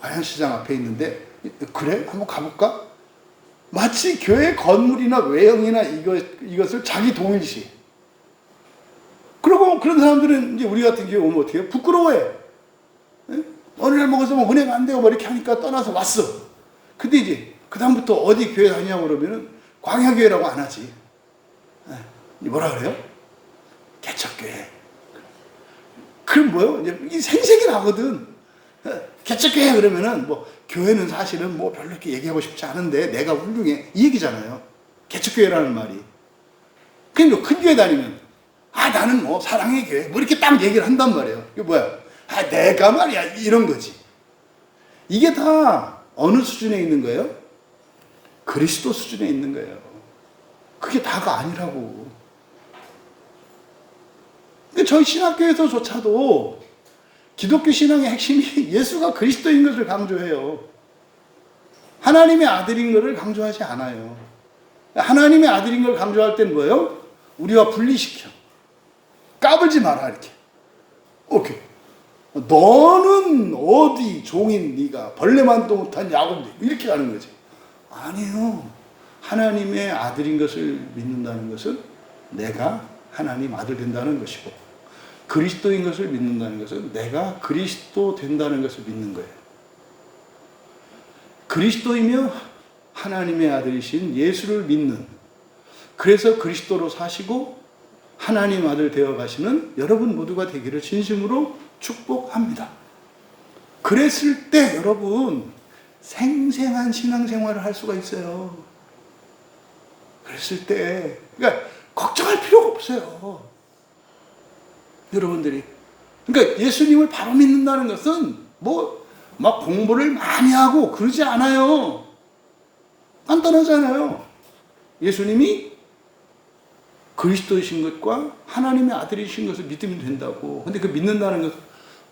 안양시장 앞에 있는데. 그래? 한번 가볼까? 마치 교회 건물이나 외형이나 이것을 자기 동일시. 그리고 그런 사람들은 이제 우리 같은 교회 오면 어떻게 해요? 부끄러워해. 어느 날 먹어서 뭐 은혜가 안 되고 뭐 이렇게 하니까 떠나서 왔어. 근데 이제 그다음부터 어디 교회 다니냐고 그러면은 광야교회라고 안 하지. 뭐라 그래요? 개척교회. 그럼 뭐요? 이제 이 생색이 나거든. 개척교회 그러면은 뭐 교회는 사실은 뭐 별로 이렇게 얘기하고 싶지 않은데 내가 훌륭해 이 얘기잖아요. 개척교회라는 말이. 그럼 큰 교회 다니면 나는 뭐 사랑의 교회 뭐 이렇게 딱 얘기를 한단 말이에요. 이게 뭐야? 내가 말이야 이런 거지. 이게 다 어느 수준에 있는 거예요? 그리스도 수준에 있는 거예요. 그게 다가 아니라고. 근데 저희 신학교에서조차도 기독교 신앙의 핵심이 예수가 그리스도인 것을 강조해요. 하나님의 아들인 것을 강조하지 않아요. 하나님의 아들인 걸 강조할 땐 뭐예요? 우리와 분리시켜. 까불지 마라 이렇게. 오케이. 너는 어디 종인 네가 벌레만도 못한 야곱인데 이렇게 가는 거지. 아니요. 하나님의 아들인 것을 믿는다는 것은 내가 하나님 아들 된다는 것이고 그리스도인 것을 믿는다는 것은 내가 그리스도 된다는 것을 믿는 거예요. 그리스도이며 하나님의 아들이신 예수를 믿는, 그래서 그리스도로 사시고 하나님 아들 되어 가시는 여러분 모두가 되기를 진심으로 축복합니다. 그랬을 때 여러분 생생한 신앙생활을 할 수가 있어요. 그랬을 때 그러니까 걱정할 필요가 없어요. 여러분들이 그러니까 예수님을 바로 믿는다는 것은 뭐 막 공부를 많이 하고 그러지 않아요. 간단하잖아요. 예수님이 그리스도이신 것과 하나님의 아들이신 것을 믿으면 된다고. 근데 그 믿는다는 것은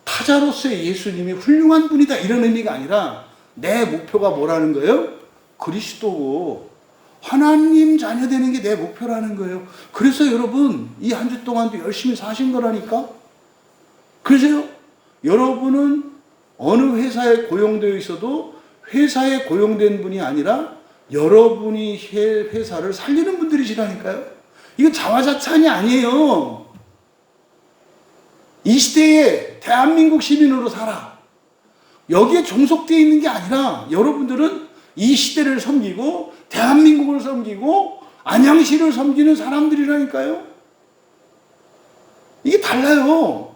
타자로서의 예수님이 훌륭한 분이다 이런 의미가 아니라 내 목표가 뭐라는 거예요? 그리스도고 하나님 자녀 되는 게 내 목표라는 거예요. 그래서 여러분 이 한 주 동안도 열심히 사신 거라니까. 그래서 여러분은 어느 회사에 고용되어 있어도 회사에 고용된 분이 아니라 여러분이 회사를 살리는 분들이시라니까요. 이건 자화자찬이 아니에요. 이 시대에 대한민국 시민으로 살아. 여기에 종속되어 있는 게 아니라 여러분들은 이 시대를 섬기고 대한민국을 섬기고 안양시를 섬기는 사람들이라니까요. 이게 달라요.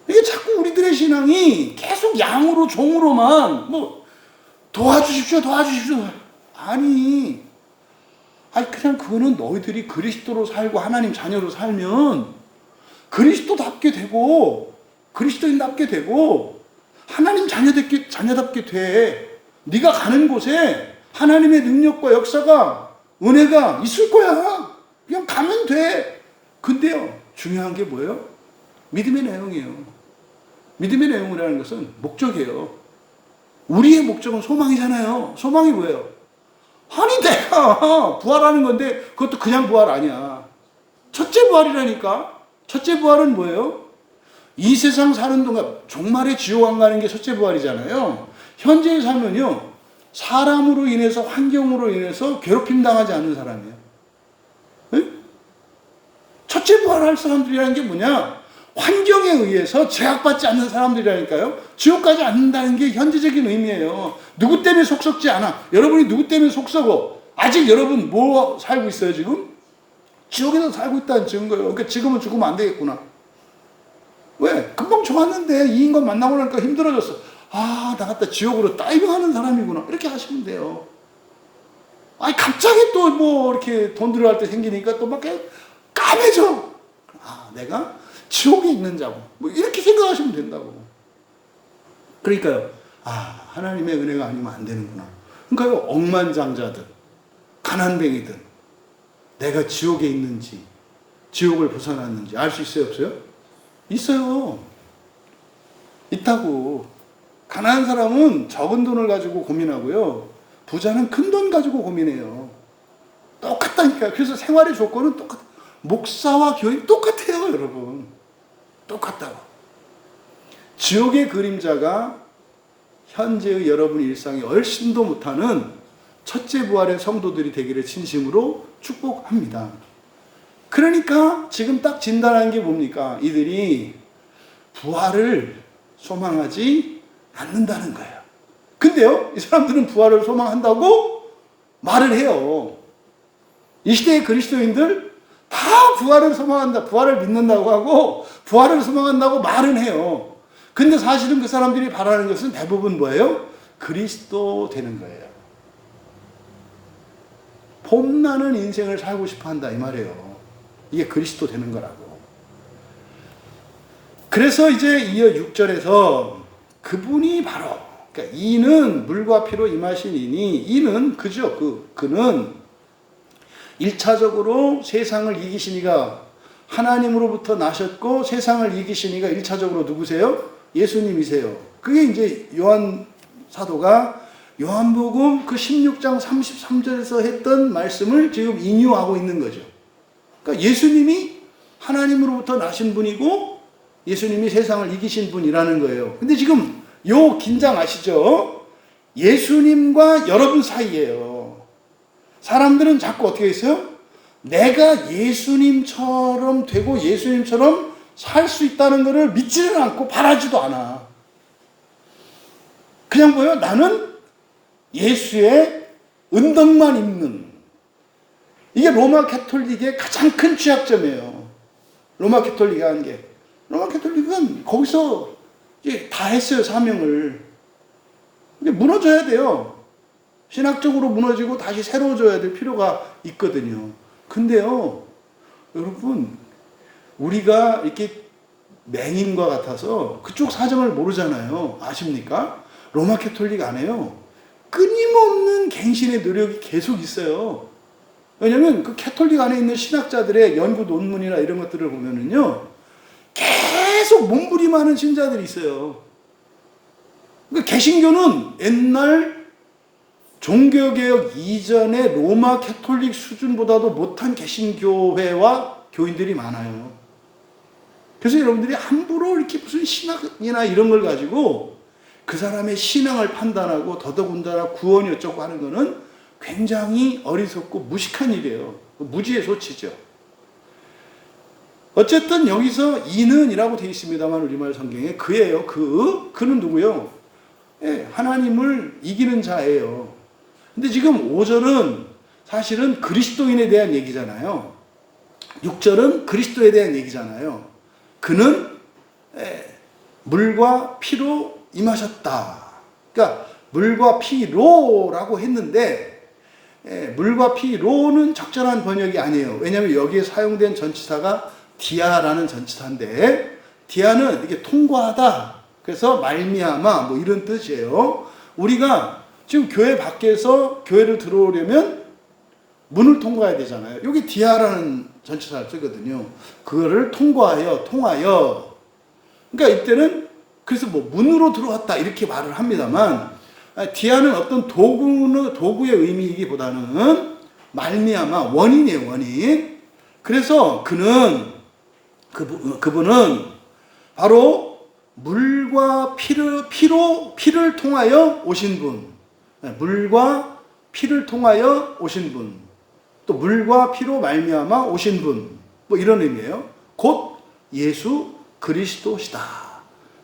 이게 자꾸 우리들의 신앙이 계속 양으로 종으로만 뭐 도와주십시오. 아니 그냥 그거는 너희들이 그리스도로 살고 하나님 자녀로 살면 그리스도답게 되고 그리스도인답게 되고 하나님 자녀답게 돼. 네가 가는 곳에 하나님의 능력과 역사가 은혜가 있을 거야. 그냥 가면 돼. 근데요 중요한 게 뭐예요? 믿음의 내용이에요. 믿음의 내용이라는 것은 목적이에요. 우리의 목적은 소망이잖아요. 소망이 뭐예요? 아니 내가 부활하는 건데 그것도 그냥 부활 아니야. 첫째 부활이라니까. 첫째 부활은 뭐예요? 이 세상 사는 동안 종말의 지옥 안 가는 게 첫째 부활이잖아요. 현재의 삶은요 사람으로 인해서 환경으로 인해서 괴롭힘 당하지 않는 사람이에요. 네? 첫째 부활할 사람들이라는 게 뭐냐? 환경에 의해서 제약받지 않는 사람들이라니까요. 지옥 가지 않는다는 게 현재적인 의미예요. 누구 때문에 속 썩지 않아. 여러분이 누구 때문에 속 썩어. 아직 여러분 뭐 살고 있어요 지금? 지옥에서 살고 있다는 증거예요. 그러니까 지금은 죽으면 안 되겠구나. 왜? 금방 좋았는데 이 인간 만나고 나니까 힘들어졌어. 나 갖다 지옥으로 다이빙하는 사람이구나. 이렇게 하시면 돼요. 갑자기 또 뭐 이렇게 돈 들어갈 때 생기니까 또 막 까매져. 내가 지옥에 있는 자고. 뭐 이렇게 생각하시면 된다고. 그러니까요. 하나님의 은혜가 아니면 안 되는구나. 그러니까요. 억만장자든 가난뱅이든 내가 지옥에 있는지 지옥을 벗어났는지 알 수 있어요 없어요? 있어요. 있다고. 가난한 사람은 적은 돈을 가지고 고민하고요. 부자는 큰 돈 가지고 고민해요. 똑같다니까요. 그래서 생활의 조건은 목사와 교인 똑같아요 여러분. 똑같다고. 지옥의 그림자가 현재의 여러분 일상에 얼씬도 못하는 첫째 부활의 성도들이 되기를 진심으로 축복합니다. 그러니까 지금 딱 진단하는 게 뭡니까? 이들이 부활을 소망하지 않는다는 거예요. 근데요, 이 사람들은 부활을 소망한다고 말을 해요. 이 시대의 그리스도인들 다 부활을 소망한다, 부활을 믿는다고 하고 부활을 소망한다고 말은 해요. 근데 사실은 그 사람들이 바라는 것은 대부분 뭐예요? 그리스도 되는 거예요. 폼나는 인생을 살고 싶어 한다 이 말이에요. 이게 그리스도 되는 거라고. 그래서 이제 이어 6절에서 그분이 바로, 그러니까 이는 물과 피로 임하신 이는 그죠. 그는 1차적으로 세상을 이기신 이가 하나님으로부터 나셨고 세상을 이기신 이가 1차적으로 누구세요? 예수님이세요. 그게 이제 요한 사도가 요한복음 그 16장 33절에서 했던 말씀을 지금 인용하고 있는 거죠. 그러니까 예수님이 하나님으로부터 나신 분이고 예수님이 세상을 이기신 분이라는 거예요. 근데 지금 요 긴장 아시죠? 예수님과 여러분 사이예요. 사람들은 자꾸 어떻게 했어요? 내가 예수님처럼 되고 예수님처럼 살 수 있다는 것을 믿지는 않고 바라지도 않아. 그냥 뭐예요? 나는 예수의 은덕만 입는, 이게 로마 캐톨릭의 가장 큰 취약점이에요. 로마 캐톨릭이 한 게. 로마 캐톨릭은 거기서 이제 다 했어요, 사명을. 근데 무너져야 돼요. 신학적으로 무너지고 다시 새로워져야 될 필요가 있거든요. 근데요, 여러분, 우리가 이렇게 맹인과 같아서 그쪽 사정을 모르잖아요. 아십니까? 로마 캐톨릭 안에요. 끊임없는 갱신의 노력이 계속 있어요. 왜냐면 그 캐톨릭 안에 있는 신학자들의 연구 논문이나 이런 것들을 보면은요, 계속 몸부림하는 신자들이 있어요. 그러니까 개신교는 옛날 종교개혁 이전의 로마 캐톨릭 수준보다도 못한 개신교회와 교인들이 많아요. 그래서 여러분들이 함부로 이렇게 무슨 신학이나 이런 걸 가지고 그 사람의 신앙을 판단하고 더더군다나 구원이 어쩌고 하는 거는 굉장히 어리석고 무식한 일이에요. 무지의 소치죠. 어쨌든 여기서 이는이라고 되어 있습니다만 우리말 성경에 그예요. 그는 누구요? 예, 하나님을 이기는 자예요. 근데 지금 5절은 사실은 그리스도인에 대한 얘기잖아요. 6절은 그리스도에 대한 얘기잖아요. 그는 물과 피로 임하셨다. 그러니까 물과 피로라고 했는데 물과 피로는 적절한 번역이 아니에요. 왜냐하면 여기에 사용된 전치사가 디아라는 전치사인데 디아는 이게 통과하다. 그래서 말미암아 뭐 이런 뜻이에요. 우리가 지금 교회 밖에서 교회를 들어오려면 문을 통과해야 되잖아요. 여기 디아라는 전치사를 쓰거든요. 그거를 통과하여 통하여. 그러니까 이때는 그래서 뭐 문으로 들어왔다 이렇게 말을 합니다만 디아는 어떤 도구의 의미이기보다는 말미암아 원인이에요. 원인. 그래서 그분은 바로 물과 피를 통하여 오신 분. 물과 피를 통하여 오신 분. 또 물과 피로 말미암아 오신 분. 뭐 이런 의미예요. 곧 예수 그리스도시다.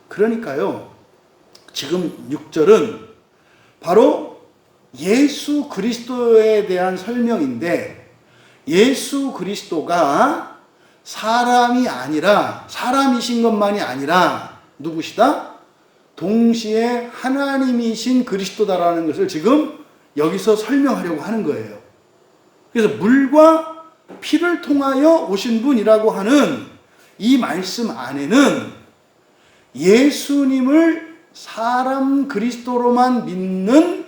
그러니까요. 지금 6절은 바로 예수 그리스도에 대한 설명인데 예수 그리스도가 사람이 아니라 사람이신 것만이 아니라 누구시다? 동시에 하나님이신 그리스도다라는 것을 지금 여기서 설명하려고 하는 거예요. 그래서 물과 피를 통하여 오신 분이라고 하는 이 말씀 안에는 예수님을 사람 그리스도로만 믿는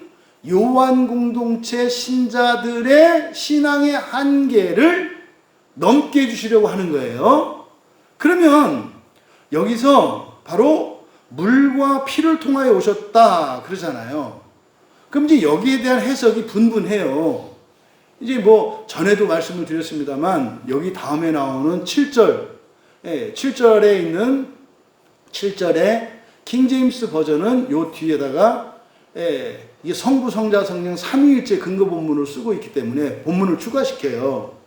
요한 공동체 신자들의 신앙의 한계를 넘게 해주시려고 하는 거예요. 그러면 여기서 바로 물과 피를 통하여 오셨다 그러잖아요. 그럼 이제 여기에 대한 해석이 분분해요. 이제 뭐 전에도 말씀을 드렸습니다만 여기 다음에 나오는 7절, 7절에 있는 7절에 킹제임스 버전은 요 뒤에다가 이게 성부, 성자, 성령 삼위일체 근거 본문을 쓰고 있기 때문에 본문을 추가시켜요.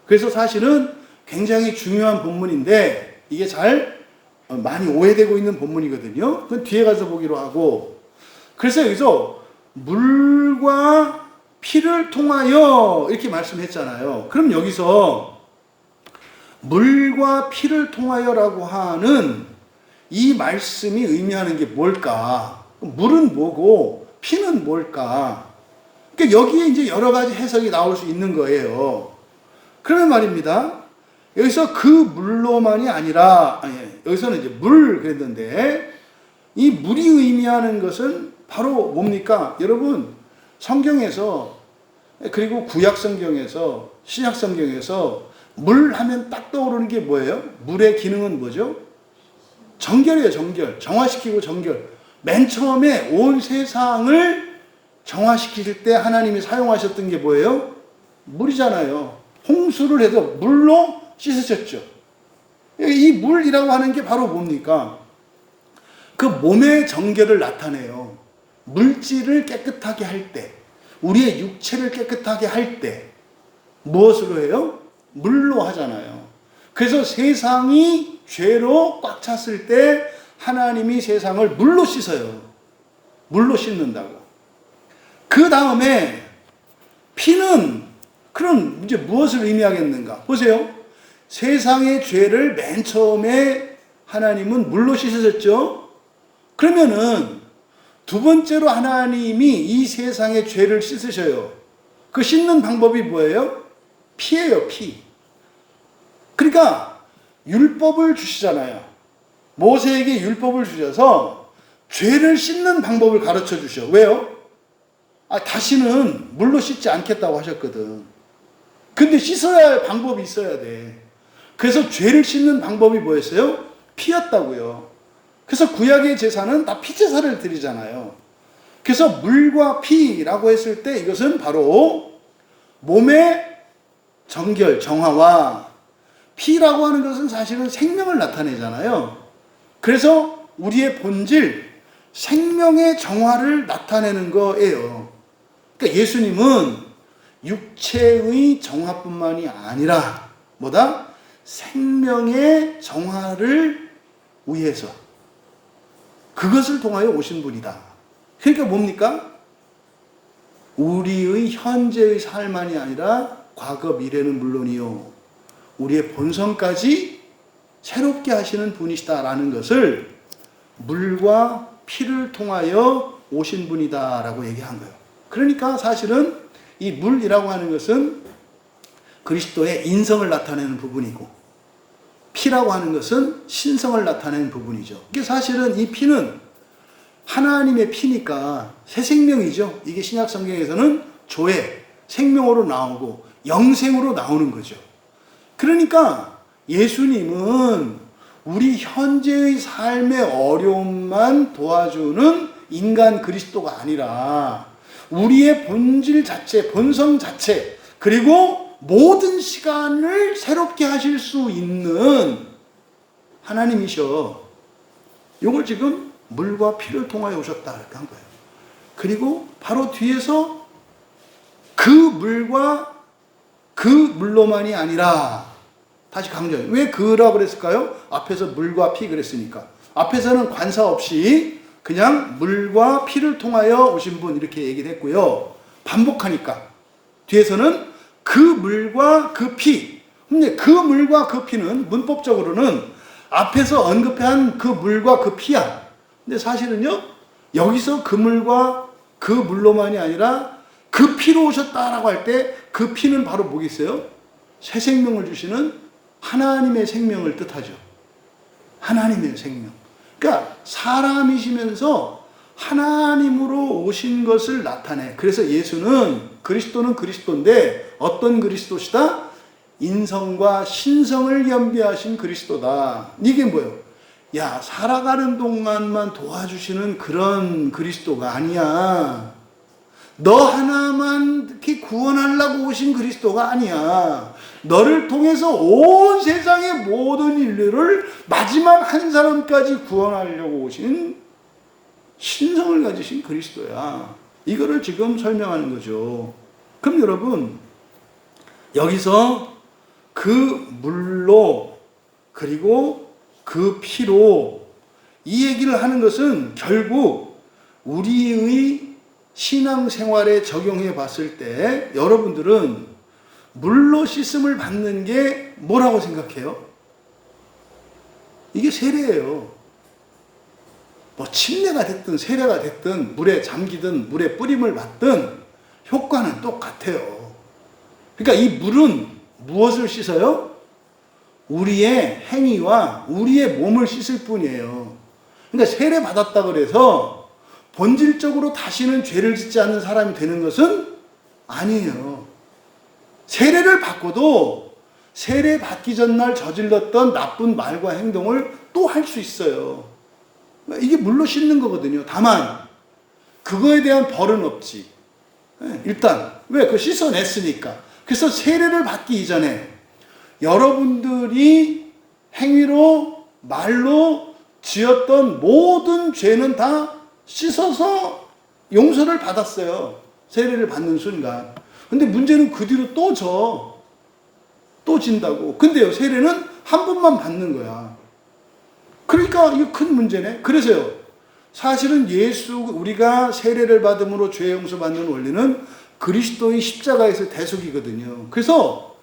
그래서 사실은 굉장히 중요한 본문인데 이게 잘 많이 오해되고 있는 본문이거든요. 그건 뒤에 가서 보기로 하고. 그래서 여기서 물과 피를 통하여 이렇게 말씀했잖아요. 그럼 여기서 물과 피를 통하여라고 하는 이 말씀이 의미하는 게 뭘까? 물은 뭐고 피는 뭘까? 그러니까 여기에 이제 여러 가지 해석이 나올 수 있는 거예요. 그러면 말입니다. 여기서 그 물로만이 아니라 여기서는 이제 물 그랬는데 이 물이 의미하는 것은 바로 뭡니까? 여러분 성경에서 그리고 구약 성경에서 신약 성경에서 물 하면 딱 떠오르는 게 뭐예요? 물의 기능은 뭐죠? 정결이에요. 정결. 정화시키고 정결. 맨 처음에 온 세상을 정화시킬 때 하나님이 사용하셨던 게 뭐예요? 물이잖아요. 홍수를 해서 물로 씻으셨죠. 이 물이라고 하는 게 바로 뭡니까? 그 몸의 정결을 나타내요. 물질을 깨끗하게 할 때, 우리의 육체를 깨끗하게 할 때 무엇으로 해요? 물로 하잖아요. 그래서 세상이 죄로 꽉 찼을 때 하나님이 세상을 물로 씻어요. 물로 씻는다고. 그 다음에 피는 그럼 이제 무엇을 의미하겠는가? 보세요. 세상의 죄를 맨 처음에 하나님은 물로 씻으셨죠? 그러면은 두 번째로 하나님이 이 세상의 죄를 씻으셔요. 그 씻는 방법이 뭐예요? 피예요, 피. 그러니까 율법을 주시잖아요. 모세에게 율법을 주셔서 죄를 씻는 방법을 가르쳐 주셔. 왜요? 다시는 물로 씻지 않겠다고 하셨거든. 근데 씻어야 할 방법이 있어야 돼. 그래서 죄를 씻는 방법이 뭐였어요? 피였다고요. 그래서 구약의 제사는 다 피제사를 드리잖아요. 그래서 물과 피라고 했을 때 이것은 바로 몸의 정결, 정화와 피라고 하는 것은 사실은 생명을 나타내잖아요. 그래서 우리의 본질, 생명의 정화를 나타내는 거예요. 그러니까 예수님은 육체의 정화뿐만이 아니라 뭐다? 생명의 정화를 위해서 그것을 통하여 오신 분이다. 그러니까 뭡니까? 우리의 현재의 삶만이 아니라 과거 미래는 물론이요 우리의 본성까지 새롭게 하시는 분이시다라는 것을 물과 피를 통하여 오신 분이다라고 얘기한 거예요. 그러니까 사실은 이 물이라고 하는 것은 그리스도의 인성을 나타내는 부분이고 피라고 하는 것은 신성을 나타내는 부분이죠. 이게 사실은 이 피는 하나님의 피니까 새 생명이죠. 이게 신약 성경에서는 조회, 생명으로 나오고 영생으로 나오는 거죠. 그러니까 예수님은 우리 현재의 삶의 어려움만 도와주는 인간 그리스도가 아니라 우리의 본질 자체, 본성 자체, 그리고 모든 시간을 새롭게 하실 수 있는 하나님이셔. 이걸 지금 물과 피를 통하여 오셨다 이렇게 한 거예요. 그리고 바로 뒤에서 그 물과 그 물로만이 아니라 다시 강조해요. 왜 그라고 그랬을까요? 앞에서 물과 피 그랬으니까. 앞에서는 관사 없이 그냥 물과 피를 통하여 오신 분 이렇게 얘기를 했고요. 반복하니까 뒤에서는 그 물과 그 피. 근데 그 물과 그 피는 문법적으로는 앞에서 언급한 그 물과 그 피야. 근데 사실은요, 여기서 그 물과 그 물로만이 아니라 그 피로 오셨다라고 할 때 그 피는 바로 뭐겠어요? 새 생명을 주시는 하나님의 생명을 뜻하죠. 하나님의 생명. 그러니까 사람이시면서 하나님으로 오신 것을 나타내. 그래서 예수는 그리스도는 그리스도인데 어떤 그리스도시다? 인성과 신성을 겸비하신 그리스도다. 이게 뭐예요? 야, 살아가는 동안만 도와주시는 그런 그리스도가 아니야. 너 하나만 이렇게 구원하려고 오신 그리스도가 아니야. 너를 통해서 온 세상의 모든 인류를 마지막 한 사람까지 구원하려고 오신 신성을 가지신 그리스도야. 이거를 지금 설명하는 거죠. 그럼 여러분, 여기서 그 물로 그리고 그 피로 이 얘기를 하는 것은 결국 우리의 신앙생활에 적용해 봤을 때 여러분들은 물로 씻음을 받는 게 뭐라고 생각해요? 이게 세례예요. 뭐 침례가 됐든 세례가 됐든 물에 잠기든 물에 뿌림을 받든 효과는 똑같아요. 그러니까 이 물은 무엇을 씻어요? 우리의 행위와 우리의 몸을 씻을 뿐이에요. 그러니까 세례 받았다 그래서 본질적으로 다시는 죄를 짓지 않는 사람이 되는 것은 아니에요. 세례를 받고도 세례 받기 전날 저질렀던 나쁜 말과 행동을 또 할 수 있어요. 이게 물로 씻는 거거든요. 다만 그거에 대한 벌은 없지. 일단 왜? 그 씻어냈으니까. 그래서 세례를 받기 이전에 여러분들이 행위로 말로 지었던 모든 죄는 다 씻어서 용서를 받았어요. 세례를 받는 순간. 근데 문제는 그 뒤로 또 져. 또 진다고. 근데요, 세례는 한 번만 받는 거야. 그러니까 이거 큰 문제네. 그래서요, 사실은 우리가 세례를 받음으로 죄 용서 받는 원리는 그리스도의 십자가에서 대속이거든요. 그래서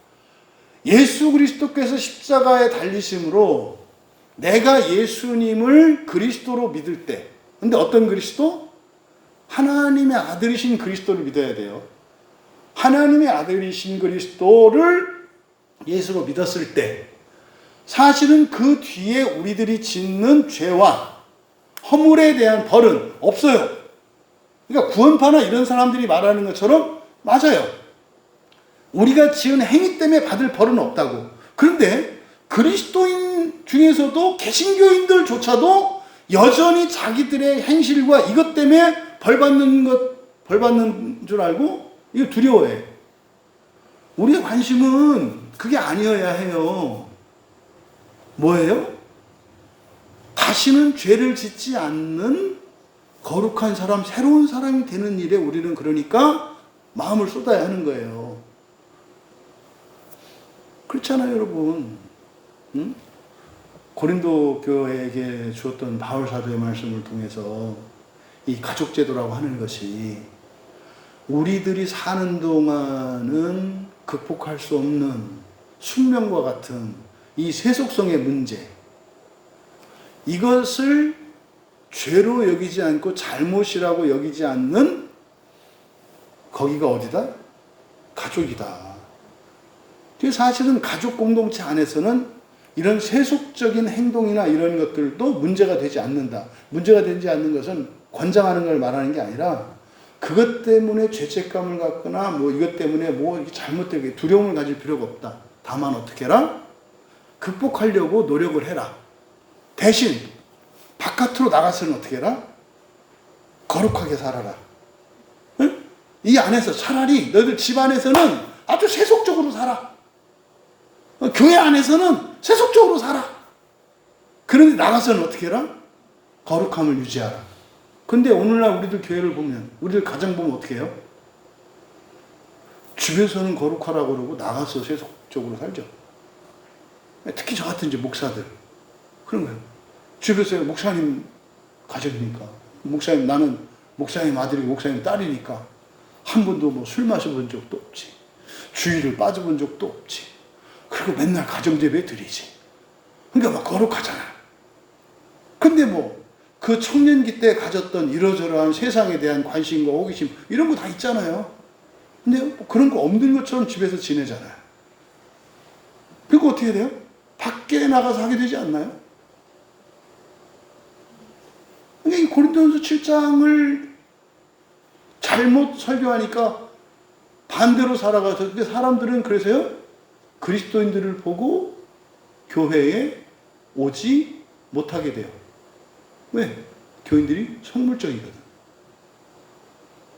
예수 그리스도께서 십자가에 달리심으로 내가 예수님을 그리스도로 믿을 때, 근데 어떤 그리스도? 하나님의 아들이신 그리스도를 믿어야 돼요. 하나님의 아들이신 그리스도를 예수로 믿었을 때 사실은 그 뒤에 우리들이 짓는 죄와 허물에 대한 벌은 없어요. 그러니까 구원파나 이런 사람들이 말하는 것처럼 맞아요. 우리가 지은 행위 때문에 받을 벌은 없다고. 그런데 그리스도인 중에서도 개신교인들조차도 여전히 자기들의 행실과 이것 때문에 벌 받는 줄 알고 이거 두려워해. 우리의 관심은 그게 아니어야 해요. 뭐예요? 다시는 죄를 짓지 않는 거룩한 사람, 새로운 사람이 되는 일에 우리는 그러니까 마음을 쏟아야 하는 거예요. 그렇잖아요, 여러분. 응? 고린도 교회에게 주었던 바울 사도의 말씀을 통해서 이 가족제도라고 하는 것이 우리들이 사는 동안은 극복할 수 없는 숙명과 같은 이 세속성의 문제, 이것을 죄로 여기지 않고 잘못이라고 여기지 않는 거기가 어디다? 가족이다. 사실은 가족 공동체 안에서는 이런 세속적인 행동이나 이런 것들도 문제가 되지 않는다. 문제가 되지 않는 것은 권장하는 걸 말하는 게 아니라 그것 때문에 죄책감을 갖거나 뭐 이것 때문에 뭐 잘못되게 두려움을 가질 필요가 없다. 다만 어떻게 해라? 극복하려고 노력을 해라. 대신 바깥으로 나가서는 어떻게 해라? 거룩하게 살아라. 응? 이 안에서 차라리 너희들 집 안에서는 아주 세속적으로 살아. 교회 안에서는 세속적으로 살아. 그런데 나가서는 어떻게 해라? 거룩함을 유지하라. 근데 오늘날 우리들 교회를 보면, 우리들 가정 보면 어떻게 해요? 집에서는 거룩하라고 그러고 나가서 세속적으로 살죠. 특히 저 같은 이제 목사들. 그런 거예요. 집에서 목사님 가정이니까. 목사님, 나는 목사님 아들이고 목사님 딸이니까 한 번도 뭐 술 마셔본 적도 없지. 주의를 빠져본 적도 없지. 그리고 맨날 가정제배 드리지. 그러니까 막 거룩하잖아. 근데 뭐 그 청년기 때 가졌던 이러저러한 세상에 대한 관심과 호기심 이런 거 다 있잖아요. 근데 뭐 그런 거 없는 것처럼 집에서 지내잖아요. 그리고 어떻게 해야 돼요? 밖에 나가서 하게 되지 않나요? 그러니까 이 고린도전서 7장을 잘못 설교하니까 반대로 살아가서 사람들은 그래서요 그리스도인들을 보고 교회에 오지 못하게 돼요. 왜? 교인들이 속물적이거든.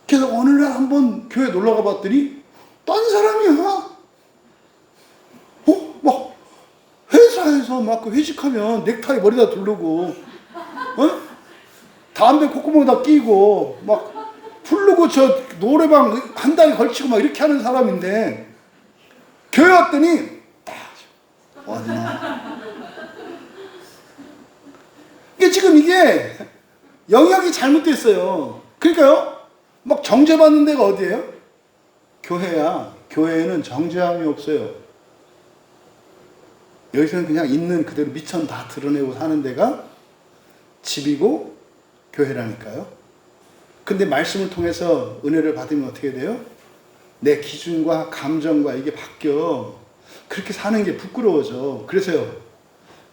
그래서 어느 날 한번 교회 놀러 가봤더니 딴 사람이야. 막 회사에서 막 그 회식하면 넥타이 머리다 두르고, 담배 콧구멍에다 끼고 막 부르고 저 노래방 한 달에 걸치고 막 이렇게 하는 사람인데 교회 왔더니 왔나? 이게 지금 이게 영역이 잘못됐어요. 그러니까요, 막 정죄받는 데가 어디예요? 교회야. 교회에는 정죄함이 없어요. 여기서는 그냥 있는 그대로 미천 다 드러내고 사는 데가 집이고 교회라니까요. 근데 말씀을 통해서 은혜를 받으면 어떻게 돼요? 내 기준과 감정과 이게 바뀌어. 그렇게 사는 게 부끄러워져. 그래서요,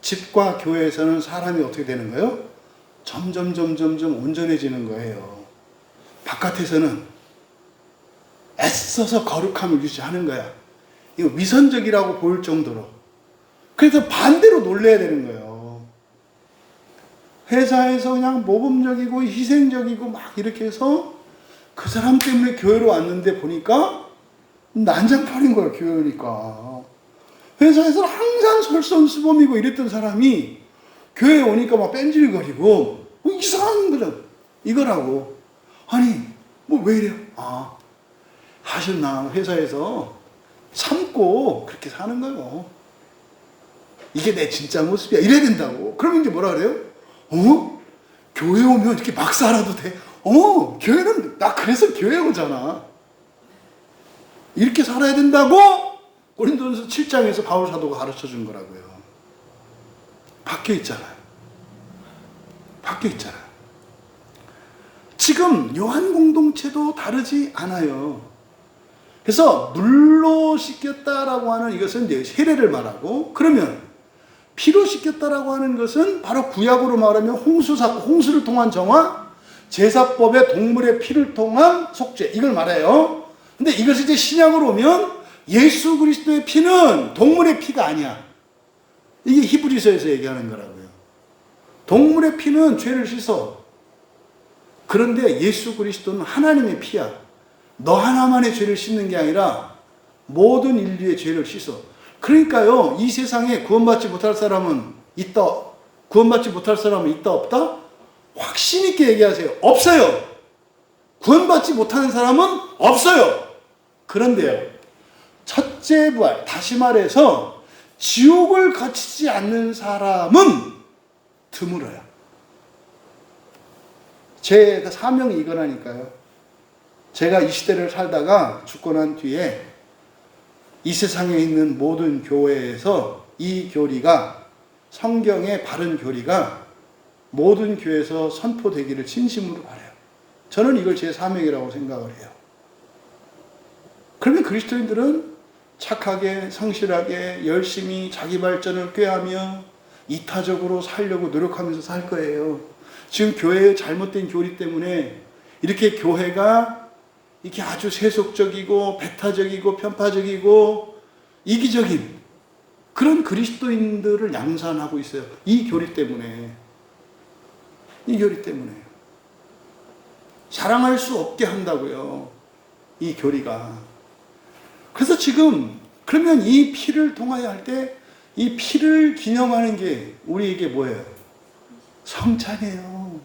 집과 교회에서는 사람이 어떻게 되는 거예요? 점점 온전해지는 거예요. 바깥에서는 애써서 거룩함을 유지하는 거야. 이거 위선적이라고 보일 정도로. 그래서 반대로 놀래야 되는 거예요. 회사에서 그냥 모범적이고 희생적이고 막 이렇게 해서 그 사람 때문에 교회로 왔는데 보니까 난장판인 거야, 교회 오니까. 회사에서 항상 솔선수범이고 이랬던 사람이 교회에 오니까 막 뺀질거리고 뭐 이상한 거죠. 이거라고. 아니 뭐 왜 이래요? 사실 나 회사에서 참고 그렇게 사는 거예요. 이게 내 진짜 모습이야. 이래야 된다고. 그러면 이제 뭐라 그래요? 교회 오면 이렇게 막 살아도 돼? 교회는 나 그래서 교회 오잖아. 이렇게 살아야 된다고 고린도전서 7장에서 바울 사도가 가르쳐 준 거라고요. 바뀌어 있잖아요. 바뀌어 있잖아요. 지금 요한 공동체도 다르지 않아요. 그래서 물로 씻겼다라고 하는 이것은 이제 세례를 말하고, 그러면 피로 씻겼다라고 하는 것은 바로 구약으로 말하면 홍수를 통한 정화, 제사법의 동물의 피를 통한 속죄, 이걸 말해요. 근데 이것이 이제 신약으로 오면 예수 그리스도의 피는 동물의 피가 아니야. 이게 히브리서에서 얘기하는 거라고요. 동물의 피는 죄를 씻어. 그런데 예수 그리스도는 하나님의 피야. 너 하나만의 죄를 씻는 게 아니라 모든 인류의 죄를 씻어. 그러니까요, 이 세상에 구원받지 못할 사람은 있다, 구원받지 못할 사람은 있다 없다? 확신 있게 얘기하세요. 없어요. 구원받지 못하는 사람은 없어요. 그런데요, 첫째 부활, 다시 말해서 지옥을 거치지 않는 사람은 드물어요. 제 사명이 이거라니까요. 제가 이 시대를 살다가 죽고 난 뒤에 이 세상에 있는 모든 교회에서 이 교리가, 성경의 바른 교리가 모든 교회에서 선포되기를 진심으로 바라요. 저는 이걸 제 사명이라고 생각을 해요. 그러면 그리스도인들은 착하게, 성실하게, 열심히 자기 발전을 꾀하며 이타적으로 살려고 노력하면서 살 거예요. 지금 교회의 잘못된 교리 때문에 이렇게 교회가 이렇게 아주 세속적이고 배타적이고 편파적이고 이기적인 그런 그리스도인들을 양산하고 있어요. 이 교리 때문에. 이 교리 때문에. 사랑할 수 없게 한다고요. 이 교리가. 그래서 지금 그러면 이 피를 통하여 할 때 이 피를 기념하는 게 우리에게 뭐예요? 성찬이에요.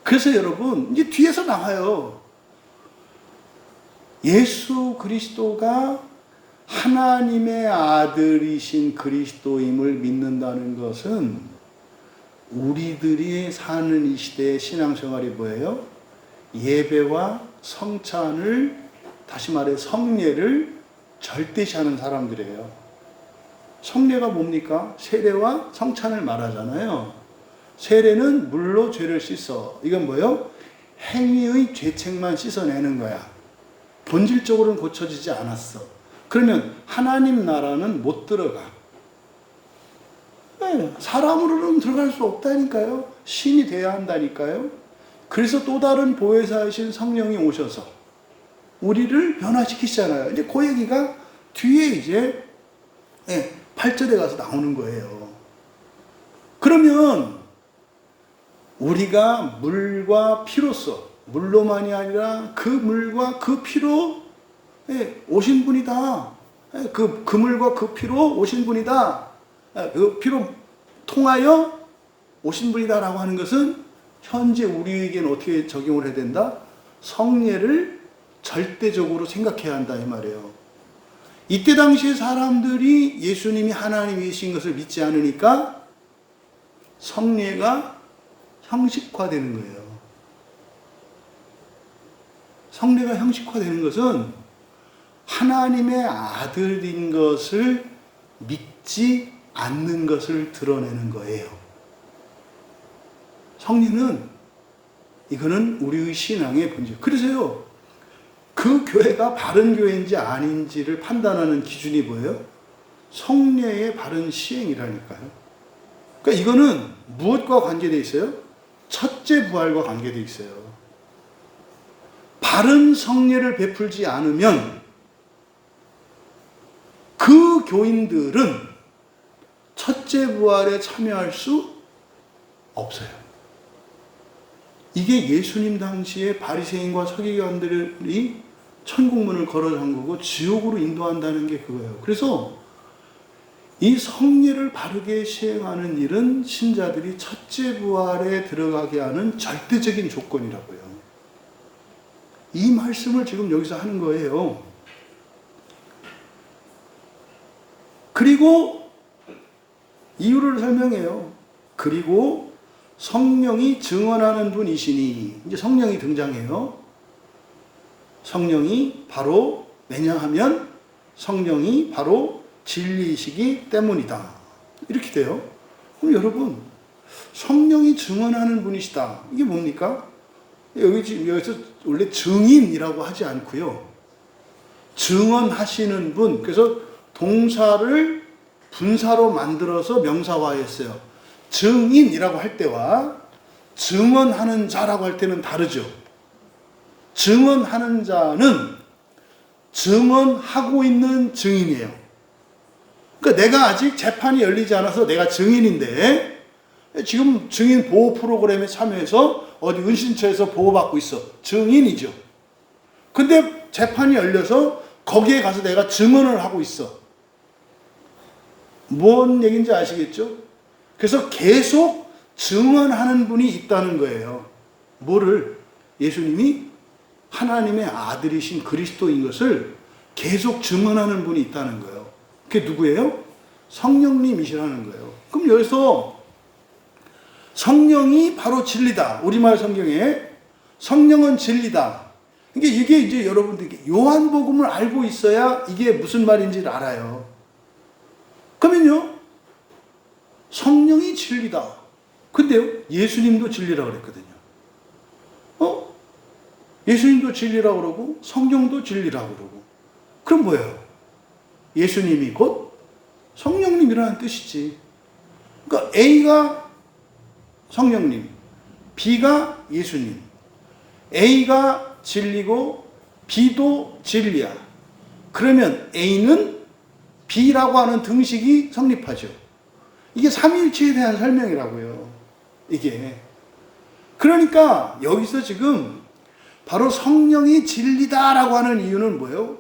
그래서 여러분, 이제 뒤에서 나와요. 예수 그리스도가 하나님의 아들이신 그리스도임을 믿는다는 것은 우리들이 사는 이 시대의 신앙생활이 뭐예요? 예배와 성찬을, 다시 말해 성례를 절대시하는 사람들이에요. 성례가 뭡니까? 세례와 성찬을 말하잖아요. 세례는 물로 죄를 씻어. 이건 뭐예요? 행위의 죄책만 씻어내는 거야. 본질적으로는 고쳐지지 않았어. 그러면 하나님 나라는 못 들어가. 네, 사람으로는 들어갈 수 없다니까요. 신이 돼야 한다니까요. 그래서 또 다른 보혜사이신 성령이 오셔서 우리를 변화시키시잖아요. 이제 그 얘기가 뒤에 이제 8절에 가서 나오는 거예요. 그러면 우리가 물과 피로써, 물로만이 아니라 그 물과 그 피로 오신 분이다. 그 물과 그 피로 오신 분이다. 그 피로 통하여 오신 분이다라고 하는 것은 현재 우리에게는 어떻게 적용을 해야 된다? 성례를 절대적으로 생각해야 한다 이 말이에요. 이때 당시에 사람들이 예수님이 하나님이신 것을 믿지 않으니까 성례가 형식화되는 거예요. 성례가 형식화되는 것은 하나님의 아들인 것을 믿지 않는 것을 드러내는 거예요. 성례는, 이거는 우리의 신앙의 본질. 그래서요, 그 교회가 바른 교회인지 아닌지를 판단하는 기준이 뭐예요? 성례의 바른 시행이라니까요. 그러니까 이거는 무엇과 관계되어 있어요? 첫째 부활과 관계되어 있어요. 바른 성례를 베풀지 않으면 그 교인들은 첫째 부활에 참여할 수 없어요. 이게 예수님 당시에 바리새인과 서기관들이 천국문을 걸어 잠그고 지옥으로 인도한다는 게 그거예요. 그래서 이 성례를 바르게 시행하는 일은 신자들이 첫째 부활에 들어가게 하는 절대적인 조건이라고요. 이 말씀을 지금 여기서 하는 거예요. 그리고 이유를 설명해요. 그리고 성령이 증언하는 분이시니, 이제 성령이 등장해요. 성령이 바로, 왜냐하면 성령이 바로 진리이시기 때문이다. 이렇게 돼요. 그럼 여러분, 성령이 증언하는 분이시다. 이게 뭡니까? 여기서 원래 증인이라고 하지 않고요. 증언하시는 분. 그래서 동사를 분사로 만들어서 명사화했어요. 증인이라고 할 때와 증언하는 자라고 할 때는 다르죠. 증언하는 자는 증언하고 있는 증인이에요. 그러니까 내가 아직 재판이 열리지 않아서 내가 증인인데 지금 증인 보호 프로그램에 참여해서 어디 은신처에서 보호받고 있어. 증인이죠. 근데 재판이 열려서 거기에 가서 내가 증언을 하고 있어. 뭔 얘기인지 아시겠죠? 그래서 계속 증언하는 분이 있다는 거예요. 뭐를? 예수님이 하나님의 아들이신 그리스도인 것을 계속 증언하는 분이 있다는 거예요. 그게 누구예요? 성령님이시라는 거예요. 그럼 여기서 성령이 바로 진리다. 우리말 성경에 성령은 진리다. 이게 이제 여러분들이 요한복음을 알고 있어야 이게 무슨 말인지를 알아요. 그러면요, 성령이 진리다. 근데요, 예수님도 진리라고 그랬거든요. 예수님도 진리라고 그러고 성령도 진리라고 그러고. 그럼 뭐예요? 예수님이 곧 성령님이라는 뜻이지. 그러니까 A가 성령님, B가 예수님. A가 진리고 B도 진리야. 그러면 A는 B라고 하는 등식이 성립하죠. 이게 삼위일체에 대한 설명이라고요. 이게. 그러니까 여기서 지금 바로 성령이 진리다라고 하는 이유는 뭐예요?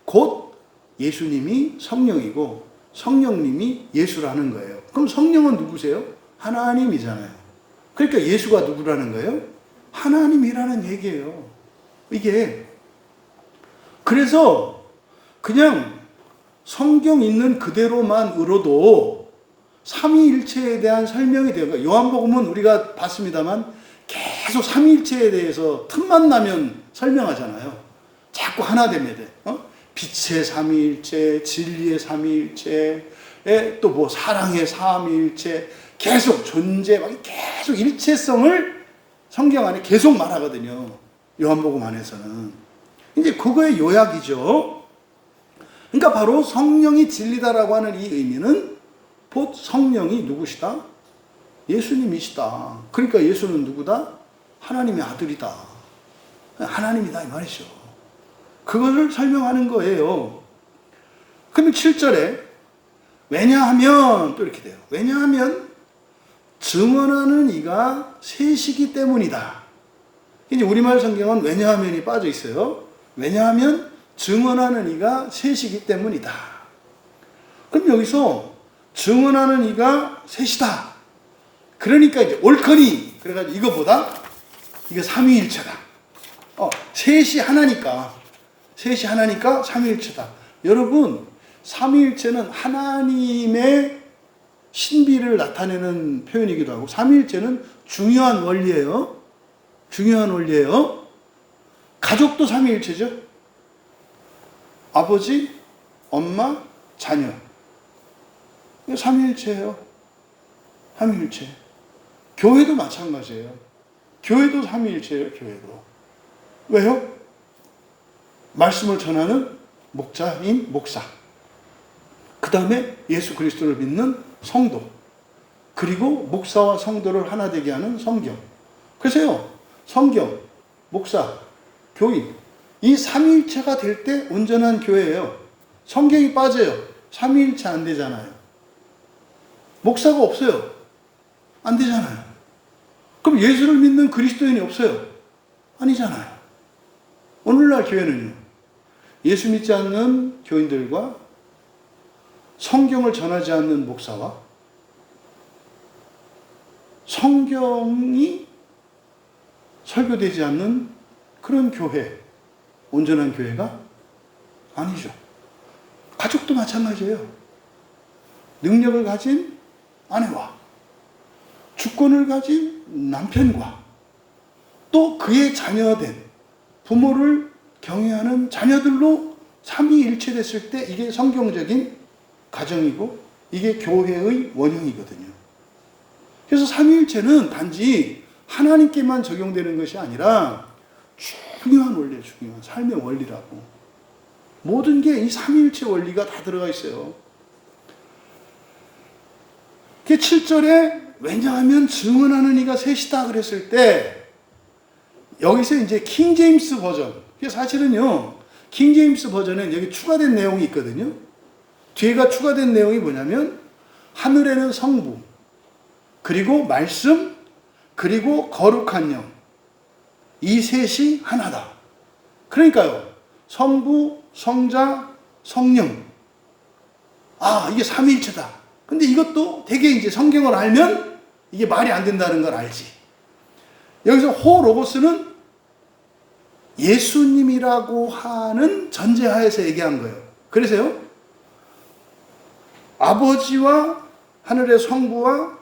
곧 예수님이 성령이고 성령님이 예수라는 거예요. 그럼 성령은 누구세요? 하나님이잖아요. 그러니까 예수가 누구라는 거예요? 하나님이라는 얘기예요. 이게. 그래서 그냥 성경 있는 그대로만으로도 삼위일체에 대한 설명이 돼요. 그러니까 요한복음은 우리가 봤습니다만 계속 삼위일체에 대해서 틈만 나면 설명하잖아요. 자꾸 하나 되면 돼. 빛의 삼위일체, 진리의 삼위일체, 또 뭐 사랑의 삼위일체, 계속 존재, 계속 일체성을 성경 안에 계속 말하거든요. 요한복음 안에서는. 이제 그거의 요약이죠. 그러니까 바로 성령이 진리다라고 하는 이 의미는 곧 성령이 누구시다? 예수님이시다. 그러니까 예수는 누구다? 하나님의 아들이다. 하나님이다 이 말이죠. 그것을 설명하는 거예요. 그러면 7절에 왜냐하면 또 이렇게 돼요. 왜냐하면 증언하는 이가 셋이기 때문이다. 이제 우리말 성경은 왜냐하면이 빠져 있어요. 왜냐하면 증언하는 이가 셋이기 때문이다. 그럼 여기서 증언하는 이가 셋이다. 그러니까 이제 옳거니, 그래가지고 이거보다 이거 삼위일체다. 셋이 하나니까 삼위일체다. 여러분, 삼위일체는 하나님의 신비를 나타내는 표현이기도 하고, 삼위일체는 중요한 원리예요. 중요한 원리예요. 가족도 삼위일체죠. 아버지, 엄마, 자녀. 이거 삼위일체예요. 삼위일체. 교회도 마찬가지예요. 교회도 삼위일체예요. 교회도. 왜요? 말씀을 전하는 목자인 목사. 그 다음에 예수 그리스도를 믿는 성도. 그리고 목사와 성도를 하나 되게 하는 성경. 그래서요, 성경, 목사, 교인. 이 삼위일체가 될 때 온전한 교회예요. 성경이 빠져요. 삼위일체 안 되잖아요. 목사가 없어요. 안 되잖아요. 그럼 예수를 믿는 그리스도인이 없어요. 아니잖아요. 오늘날 교회는요, 예수 믿지 않는 교인들과 성경을 전하지 않는 목사와 성경이 설교되지 않는 그런 교회, 온전한 교회가 아니죠. 가족도 마찬가지예요. 능력을 가진 아내와 주권을 가진 남편과 또 그의 자녀된 부모를 경외하는 자녀들로 삼위일체 됐을 때 이게 성경적인 가정이고 이게 교회의 원형이거든요. 그래서 삼위일체는 단지 하나님께만 적용되는 것이 아니라 중요한 원리예요. 중요한 삶의 원리라고. 모든 게 이 삼위일체 원리가 다 들어가 있어요. 그 7절에 왜냐하면 증언하는 이가 셋이다 그랬을 때 여기서 이제 킹 제임스 버전. 사실은요, 킹 제임스 버전엔 여기 추가된 내용이 있거든요. 뒤에가 추가된 내용이 뭐냐면 하늘에는 성부, 그리고 말씀, 그리고 거룩한 영. 이 셋이 하나다. 그러니까요, 성부, 성자, 성령. 이게 삼위일체다. 근데 이것도 되게 이제 성경을 알면 이게 말이 안 된다는 걸 알지. 여기서 호 로고스는 예수님이라고 하는 전제하에서 얘기한 거예요. 그래서요, 아버지와 하늘의 성부와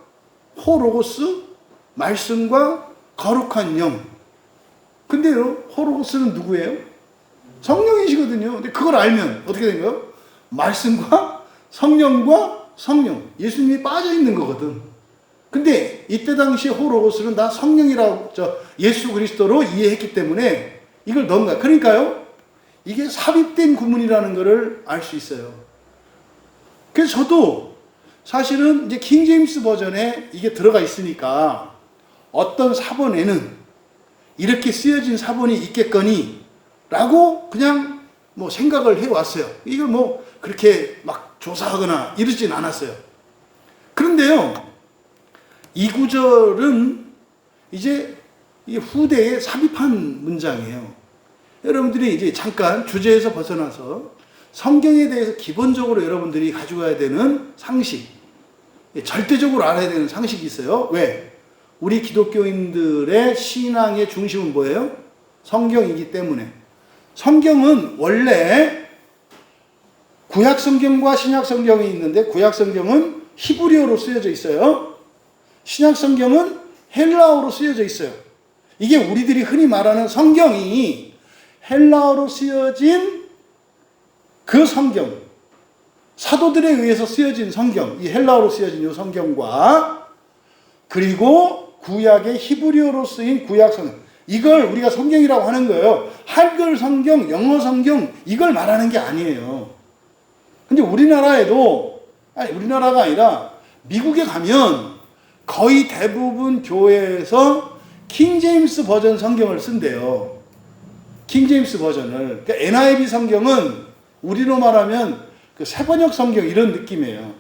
호 로고스, 말씀과 거룩한 영. 근데요, 호 로고스는 누구예요? 성령이시거든요. 근데 그걸 알면 어떻게 된 거예요? 말씀과 성령과 성령. 예수님이 빠져 있는 거거든. 근데 이때 당시 호 로고스는 다 성령이라고, 예수 그리스도로 이해했기 때문에 이걸 넣은 거야. 그러니까요, 이게 삽입된 구문이라는 것을 알 수 있어요. 그래서 저도 사실은 이제 킹 제임스 버전에 이게 들어가 있으니까 어떤 사본에는 이렇게 쓰여진 사본이 있겠거니 라고 그냥 뭐 생각을 해왔어요. 이걸 뭐 그렇게 막 조사하거나 이러진 않았어요. 그런데요, 이 구절은 이제 후대에 삽입한 문장이에요. 여러분들이 이제 잠깐 주제에서 벗어나서 성경에 대해서 기본적으로 여러분들이 가지고 가야 되는 상식, 절대적으로 알아야 되는 상식이 있어요. 왜? 우리 기독교인들의 신앙의 중심은 뭐예요? 성경이기 때문에. 성경은 원래 구약 성경과 신약 성경이 있는데 구약 성경은 히브리어로 쓰여져 있어요. 신약 성경은 헬라어로 쓰여져 있어요. 이게 우리들이 흔히 말하는 성경이 헬라어로 쓰여진 그 성경, 사도들에 의해서 쓰여진 성경, 이 헬라어로 쓰여진 이 성경과 그리고 구약의 히브리어로 쓰인 구약 성경, 이걸 우리가 성경이라고 하는 거예요. 한글 성경, 영어 성경, 이걸 말하는 게 아니에요. 근데 우리나라에도, 우리나라가 아니라 미국에 가면 거의 대부분 교회에서 킹 제임스 버전 성경을 쓴대요. 킹 제임스 버전을. 그러니까 NIV 성경은 우리로 말하면 그 새번역 성경 이런 느낌이에요.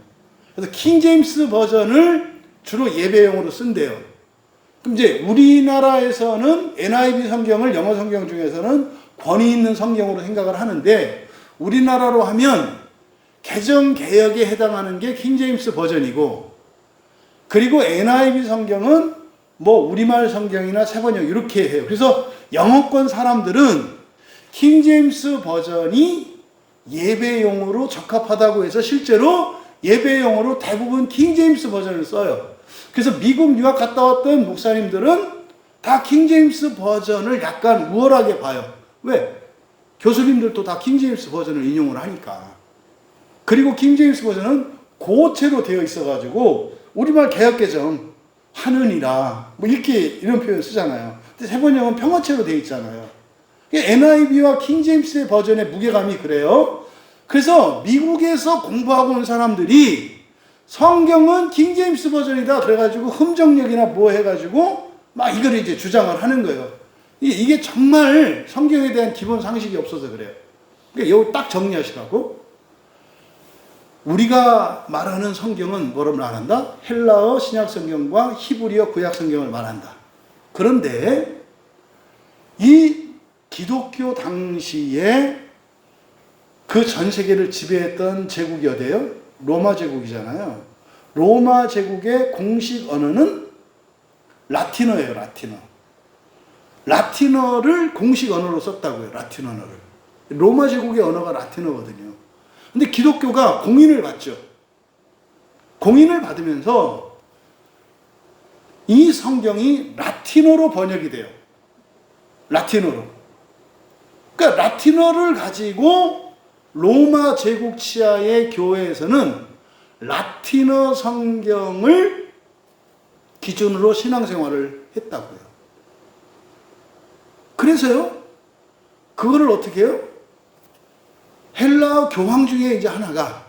그래서 킹 제임스 버전을 주로 예배용으로 쓴대요. 그럼 이제 우리나라에서는 NIV 성경을 영어 성경 중에서는 권위 있는 성경으로 생각을 하는데 우리나라로 하면 개정 개혁에 해당하는 게 킹 제임스 버전이고 그리고 NIV 성경은 뭐 우리말 성경이나 새번역 이렇게 해요. 그래서 영어권 사람들은 킹 제임스 버전이 예배용으로 적합하다고 해서 실제로 예배용으로 대부분 킹 제임스 버전을 써요. 그래서 미국 유학 갔다 왔던 목사님들은 다 킹 제임스 버전을 약간 우월하게 봐요. 왜? 교수님들도 다 킹 제임스 버전을 인용을 하니까. 그리고 킹 제임스 버전은 고체로 되어 있어가지고 우리말 개역개정 하느니라 뭐 이렇게 이런 표현 쓰잖아요. 근데 새번역은 평어체로 되어 있잖아요. NIV와 킹 제임스의 버전의 무게감이 그래요. 그래서 미국에서 공부하고 온 사람들이 성경은 킹 제임스 버전이다 그래가지고 흠정력이나 뭐 해가지고 막 이걸 이제 주장을 하는 거예요. 이게 정말 성경에 대한 기본 상식이 없어서 그래요. 그러니까 여기 딱 정리하시라고. 우리가 말하는 성경은 뭐를 말한다? 헬라어 신약 성경과 히브리어 구약 성경을 말한다. 그런데 이 기독교 당시에 그 전 세계를 지배했던 제국이 어디예요? 로마 제국이잖아요. 로마 제국의 공식 언어는 라틴어예요. 라틴어. 라틴어를 공식 언어로 썼다고요. 라틴 언어를. 로마 제국의 언어가 라틴어거든요. 근데 기독교가 공인을 받죠. 공인을 받으면서 이 성경이 라틴어로 번역이 돼요. 라틴어로. 그러니까 라틴어를 가지고 로마 제국 치하의 교회에서는 라틴어 성경을 기준으로 신앙생활을 했다고요. 그래서요, 그거를 어떻게 해요? 헬라어 교황 중에 이제 하나가,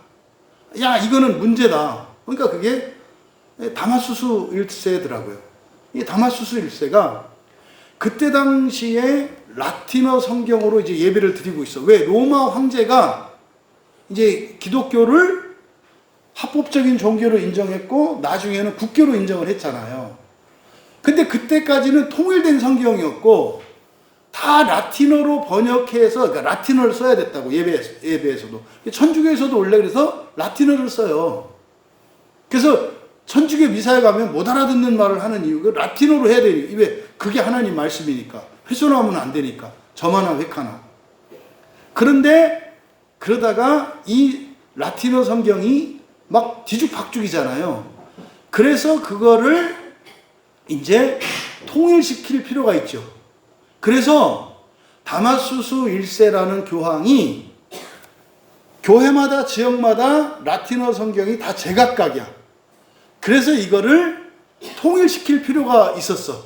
야, 이거는 문제다. 그러니까 그게 다마수스 1세더라고요. 이 다마수스 1세가 그때 당시에 라틴어 성경으로 이제 예배를 드리고 있어. 왜? 로마 황제가 이제 기독교를 합법적인 종교로 인정했고, 나중에는 국교로 인정을 했잖아요. 근데 그때까지는 통일된 성경이었고, 다 라틴어로 번역해서, 그러니까 라틴어를 써야 됐다고, 예배에서도. 천주교에서도 원래 그래서 라틴어를 써요. 그래서 천주교 미사에 가면 못 알아듣는 말을 하는 이유가 라틴어로 해야 되니까. 왜? 그게 하나님 말씀이니까. 훼손하면 안 되니까. 저마나 획하나. 그런데 그러다가 이 라틴어 성경이 막 뒤죽박죽이잖아요. 그래서 그거를 이제 통일시킬 필요가 있죠. 그래서 다마수스 1세라는 교황이 교회마다 지역마다 라틴어 성경이 다 제각각이야. 그래서 이거를 통일시킬 필요가 있었어.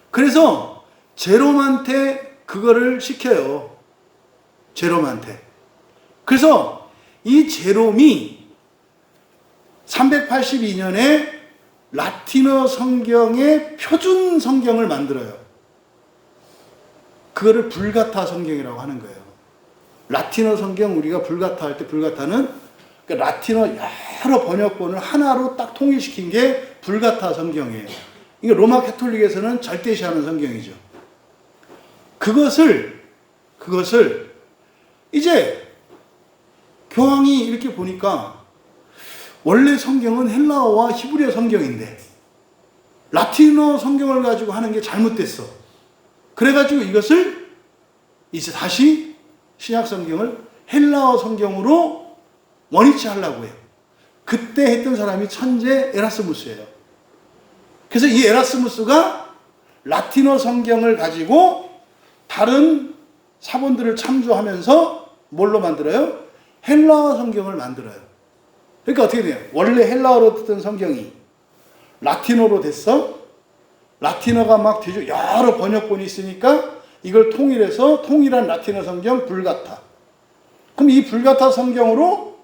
그래서 제롬한테 그거를 시켜요. 제롬한테. 그래서 이 제롬이 382년에 라틴어 성경의 표준 성경을 만들어요. 그거를 불가타 성경이라고 하는 거예요. 라틴어 성경, 우리가 불가타 할 때, 불가타는 그러니까 라틴어 여러 번역본을 하나로 딱 통일시킨 게 불가타 성경이에요. 이게 로마 가톨릭에서는 절대시하는 성경이죠. 그것을 이제 교황이 이렇게 보니까 원래 성경은 헬라어와 히브리어 성경인데 라틴어 성경을 가지고 하는 게 잘못됐어. 그래가지고 이것을 이제 다시 신약 성경을 헬라어 성경으로 원위치 하려고 해요. 그때 했던 사람이 천재 에라스무스예요. 그래서 이 에라스무스가 라틴어 성경을 가지고 다른 사본들을 참조하면서 뭘로 만들어요? 헬라어 성경을 만들어요. 그러니까 어떻게 돼요? 원래 헬라어로 듣던 성경이 라틴어로 됐어. 라틴어가 막 여러 번역본이 있으니까 이걸 통일해서 통일한 라틴어 성경 불가타. 그럼 이 불가타 성경으로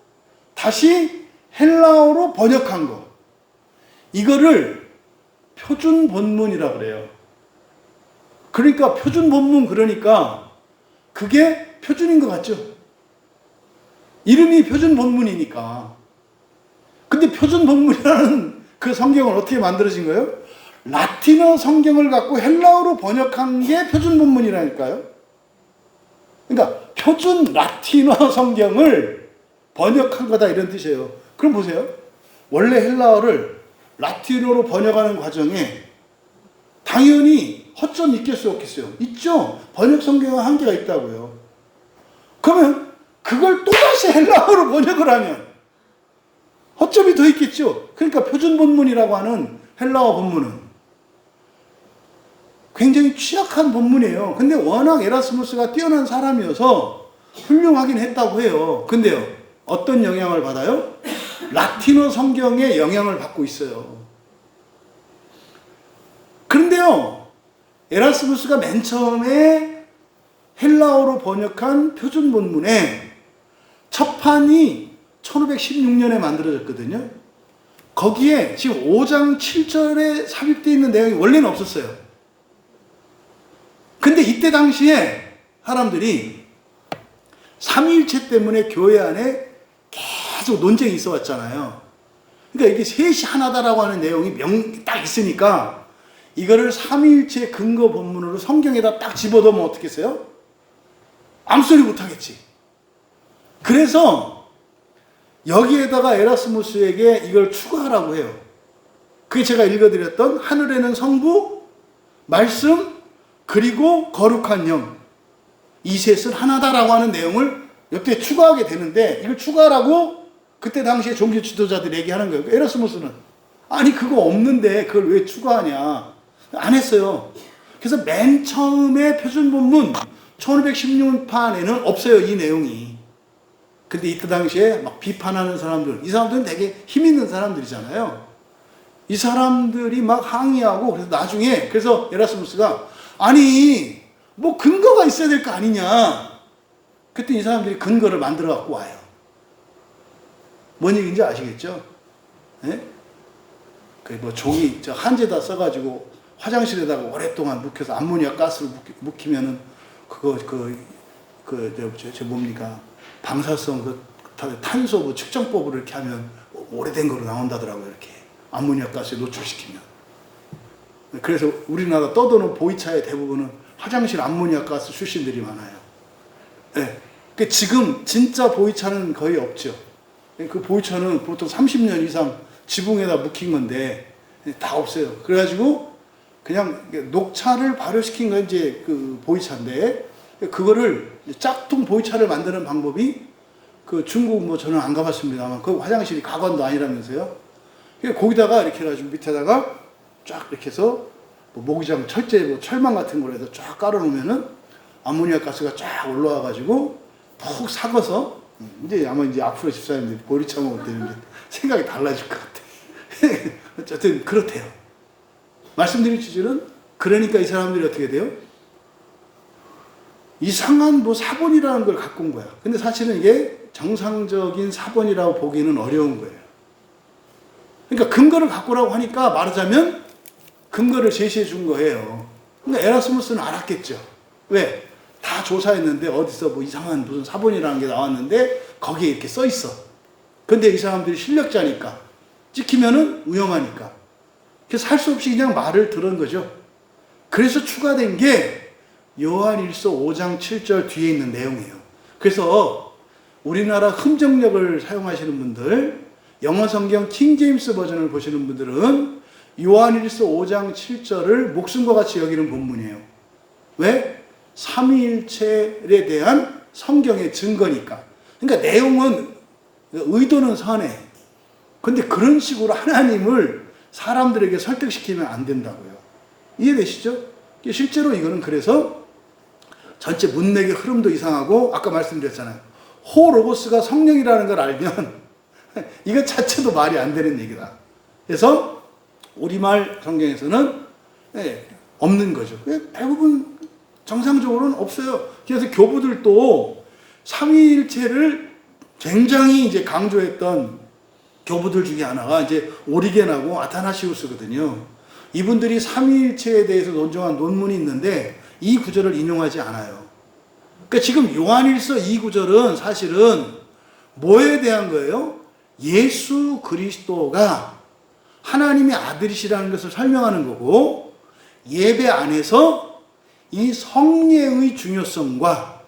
다시 헬라어로 번역한 거. 이거를 표준 본문이라고 그래요. 그러니까 표준 본문, 그러니까 그게 표준인 것 같죠? 이름이 표준 본문이니까. 근데 표준 본문이라는 그 성경을 어떻게 만들어진 거예요? 라틴어 성경을 갖고 헬라어로 번역한 게 표준 본문이라니까요. 그러니까 표준 라틴어 성경을 번역한 거다, 이런 뜻이에요. 그럼 보세요. 원래 헬라어를 라틴어로 번역하는 과정에 당연히 허점이 있겠어요, 없겠어요? 있죠. 번역 성경은 한계가 있다고요. 그러면 그걸 또다시 헬라어로 번역을 하면 허점이 더 있겠죠. 그러니까 표준 본문이라고 하는 헬라어 본문은 굉장히 취약한 본문이에요. 근데 워낙 에라스무스가 뛰어난 사람이어서 훌륭하긴 했다고 해요. 근데요, 어떤 영향을 받아요? 라틴어 성경의 영향을 받고 있어요. 그런데요, 에라스무스가 맨 처음에 헬라어로 번역한 표준 본문에 첫 판이 1516년에 만들어졌거든요. 거기에 지금 5장 7절에 삽입되어 있는 내용이 원래는 없었어요. 근데 이때 당시에 사람들이 삼위일체 때문에 교회 안에 계속 논쟁이 있어 왔잖아요. 그러니까 이게 셋이 하나다라고 하는 내용이 딱 있으니까 이거를 삼위일체 근거 본문으로 성경에다 딱 집어넣으면 어떻겠어요? 아무 소리 못하겠지. 그래서 여기에다가 에라스무스에게 이걸 추가하라고 해요. 그게 제가 읽어드렸던 하늘에는 성부, 말씀, 그리고 거룩한 영, 이 셋은 하나다라고 하는 내용을 옆에 추가하게 되는데, 이걸 추가하라고 그때 당시에 종교 지도자들이 얘기하는 거예요. 에라스무스는 아니 그거 없는데 그걸 왜 추가하냐, 안 했어요. 그래서 맨 처음에 표준 본문 1516판에는 없어요, 이 내용이. 근데 이때 당시에 막 비판하는 사람들, 이 사람들은 되게 힘 있는 사람들이잖아요. 이 사람들이 막 항의하고, 그래서 나중에, 그래서 에라스무스가, 아니, 뭐 근거가 있어야 될 거 아니냐. 그때 이 사람들이 근거를 만들어 갖고 와요. 뭔 얘기인지 아시겠죠? 예? 그 뭐 종이, 한재다 써가지고 화장실에다가 오랫동안 묵혀서 암모니아 가스를 묵히면은, 뭡니까? 방사성 탄소 뭐 측정법으로 이렇게 하면 오래된 거로 나온다더라고요, 이렇게. 암모니아 가스에 노출시키면. 그래서 우리나라 떠도는 보이차의 대부분은 화장실 암모니아 가스 출신들이 많아요. 네. 지금 진짜 보이차는 거의 없죠. 그 보이차는 보통 30년 이상 지붕에다 묵힌 건데 다 없어요. 그래가지고 그냥 녹차를 발효시킨 건 이제 그 보이차인데, 그거를 짝퉁 보이차를 만드는 방법이 그 중국 뭐 저는 안 가봤습니다만 그 화장실이 가관도 아니라면서요. 거기다가 이렇게 해가지고 밑에다가 쫙 이렇게 해서 뭐 모기장 철제 뭐 철망 같은 걸 해서 쫙 깔아놓으면은 암모니아 가스가 쫙 올라와가지고 푹 삭아서, 이제 아마 이제 앞으로 집사님들이 보리차 먹을 때는 생각이 달라질 것 같아. 어쨌든 그렇대요. 말씀드린 취지는, 그러니까 이 사람들이 어떻게 돼요? 이상한 뭐 사본이라는 걸 갖고 온 거야. 근데 사실은 이게 정상적인 사본이라고 보기는 어려운 거예요. 그러니까 근거를 갖고 오라고 하니까 말하자면 근거를 제시해 준 거예요. 그러니까 에라스무스는 알았겠죠. 왜? 다 조사했는데 어디서 뭐 이상한 무슨 사본이라는 게 나왔는데 거기에 이렇게 써 있어. 근데 이 사람들이 실력자니까, 찍히면은 위험하니까, 그래서 할 수 없이 그냥 말을 들은 거죠. 그래서 추가된 게 요한일서 5장 7절 뒤에 있는 내용이에요. 그래서 우리나라 흠정력을 사용하시는 분들, 영어 성경 킹제임스 버전을 보시는 분들은 요한일서 5장 7절을 목숨과 같이 여기는 본문이에요. 왜? 삼위일체에 대한 성경의 증거니까. 그러니까 내용은, 의도는 선해. 근데 그런 식으로 하나님을 사람들에게 설득시키면 안 된다고요. 이해되시죠? 실제로 이거는 그래서 전체 문맥의 흐름도 이상하고, 아까 말씀드렸잖아요. 호로고스가 성령이라는 걸 알면 이거 자체도 말이 안 되는 얘기다. 그래서 우리말 성경에서는 없는 거죠. 대부분 정상적으로는 없어요. 그래서 교부들도 삼위일체를 굉장히 이제 강조했던 교부들 중에 하나가 이제 오리겐하고 아타나시우스거든요. 이분들이 삼위일체에 대해서 논정한 논문이 있는데 이 구절을 인용하지 않아요. 그러니까 지금 요한일서 이 구절은 사실은 뭐에 대한 거예요? 예수 그리스도가 하나님의 아들이시라는 것을 설명하는 거고, 예배 안에서 이 성례의 중요성과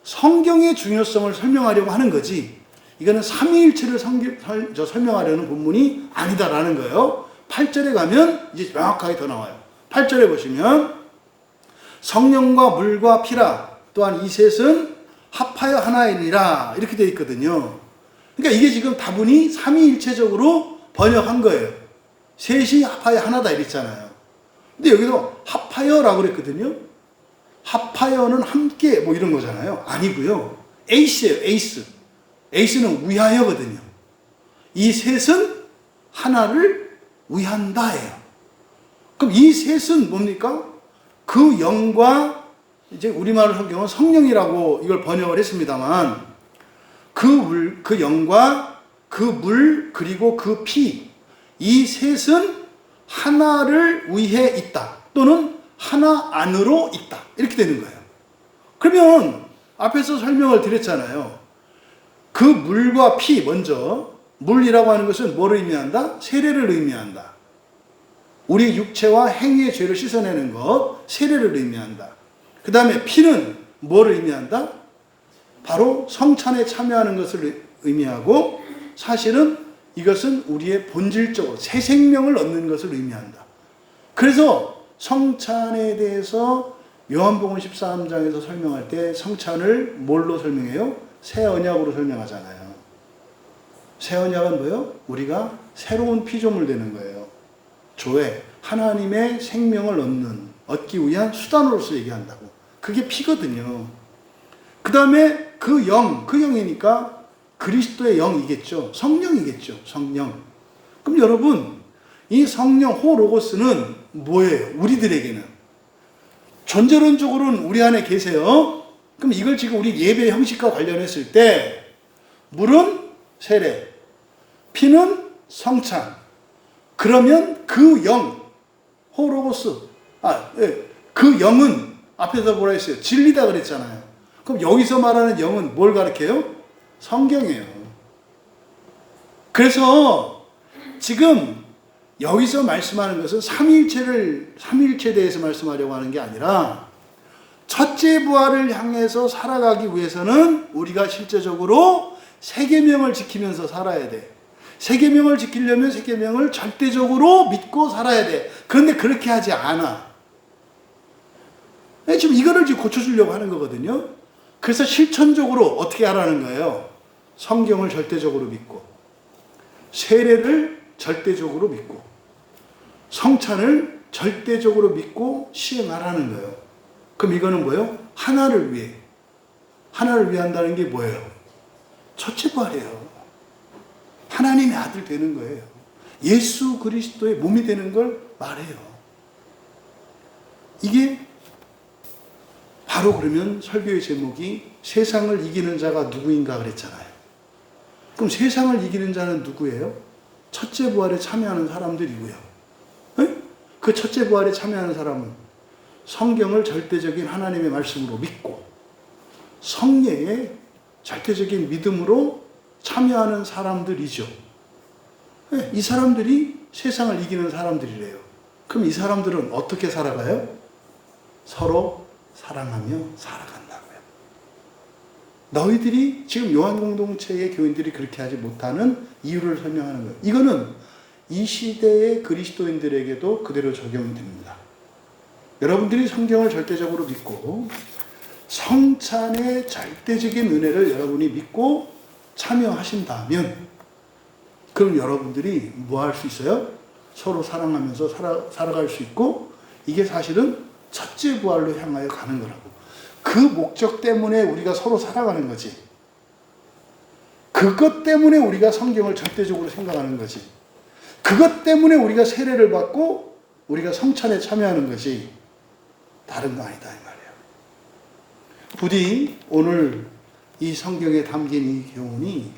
성경의 중요성을 설명하려고 하는 거지, 이거는 삼위일체를 설명하려는 본문이 아니다라는 거예요. 8절에 가면 이제 명확하게 더 나와요. 8절에 보시면 성령과 물과 피라, 또한 이 셋은 합하여 하나이니라, 이렇게 되어 있거든요. 그러니까 이게 지금 다분히 삼위일체적으로 번역한 거예요. 셋이 합하여 하나다 이랬잖아요. 근데 여기서 합하여라고 그랬거든요. 합하여는 함께 뭐 이런 거잖아요. 아니고요. 에이스예요. 에이스. 에이스는 위하여거든요. 이 셋은 하나를 위한다예요. 그럼 이 셋은 뭡니까? 그 영과, 이제 우리말로 성경은 성령이라고 이걸 번역을 했습니다만, 그 영과 그 물 그리고 그 피, 이 셋은 하나를 위해 있다, 또는 하나 안으로 있다, 이렇게 되는 거예요. 그러면 앞에서 설명을 드렸잖아요. 그 물과 피, 먼저 물이라고 하는 것은 뭐를 의미한다? 세례를 의미한다. 우리 육체와 행위의 죄를 씻어내는 것, 세례를 의미한다. 그 다음에 피는 뭐를 의미한다? 바로 성찬에 참여하는 것을 의미하고, 사실은 이것은 우리의 본질적으로 새 생명을 얻는 것을 의미한다. 그래서 성찬에 대해서 요한복음 13장에서 설명할 때 성찬을 뭘로 설명해요? 새 언약으로 설명하잖아요. 새 언약은 뭐예요? 우리가 새로운 피조물 되는 거예요. 조회, 하나님의 생명을 얻기 위한 수단으로서 얘기한다고. 그게 피거든요. 그 다음에 그 영이니까 그리스도의 영이겠죠. 성령이겠죠. 성령. 그럼 여러분, 이 성령 호로고스는 뭐예요? 우리들에게는. 존재론적으로는 우리 안에 계세요. 그럼 이걸 지금 우리 예배 형식과 관련했을 때 물은 세례, 피는 성찬. 그러면 그 영, 호로고스, 그 영은 앞에서 뭐라 했어요? 진리다 그랬잖아요. 그럼 여기서 말하는 영은 뭘 가리켜요? 성경이에요. 그래서 지금 여기서 말씀하는 것은 삼위일체에 대해서 말씀하려고 하는 게 아니라 첫째 부활을 향해서 살아가기 위해서는 우리가 실제적으로 세계명을 지키면서 살아야 돼. 세계명을 지키려면 세계명을 절대적으로 믿고 살아야 돼. 그런데 그렇게 하지 않아. 지금 이거를 지금 고쳐주려고 하는 거거든요. 그래서 실천적으로 어떻게 하라는 거예요? 성경을 절대적으로 믿고, 세례를 절대적으로 믿고, 성찬을 절대적으로 믿고 시행하라는 거예요. 그럼 이거는 뭐예요? 하나를 위해. 하나를 위한다는 게 뭐예요? 첫째 부활이에요. 하나님의 아들 되는 거예요. 예수 그리스도의 몸이 되는 걸 말해요. 이게 바로 그러면 설교의 제목이 세상을 이기는 자가 누구인가 그랬잖아요. 그럼 세상을 이기는 자는 누구예요? 첫째 부활에 참여하는 사람들이고요. 네? 그 첫째 부활에 참여하는 사람은 성경을 절대적인 하나님의 말씀으로 믿고 성례에 절대적인 믿음으로 참여하는 사람들이죠. 네, 이 사람들이 세상을 이기는 사람들이래요. 그럼 이 사람들은 어떻게 살아가요? 서로 사랑하며 살아간다고요. 너희들이 지금 요한 공동체의 교인들이 그렇게 하지 못하는 이유를 설명하는 거예요. 이거는 이 시대의 그리스도인들에게도 그대로 적용이 됩니다. 여러분들이 성경을 절대적으로 믿고 성찬의 절대적인 은혜를 여러분이 믿고 참여하신다면 그럼 여러분들이 뭐 할 수 있어요? 서로 사랑하면서 살아갈 수 있고 이게 사실은 첫째 부활로 향하여 가는 거라고. 그 목적 때문에 우리가 서로 살아가는 거지. 그것 때문에 우리가 성경을 절대적으로 생각하는 거지. 그것 때문에 우리가 세례를 받고 우리가 성찬에 참여하는 것이 다른 거 아니다 이 말이에요. 부디 오늘 이 성경에 담긴 이 교훈이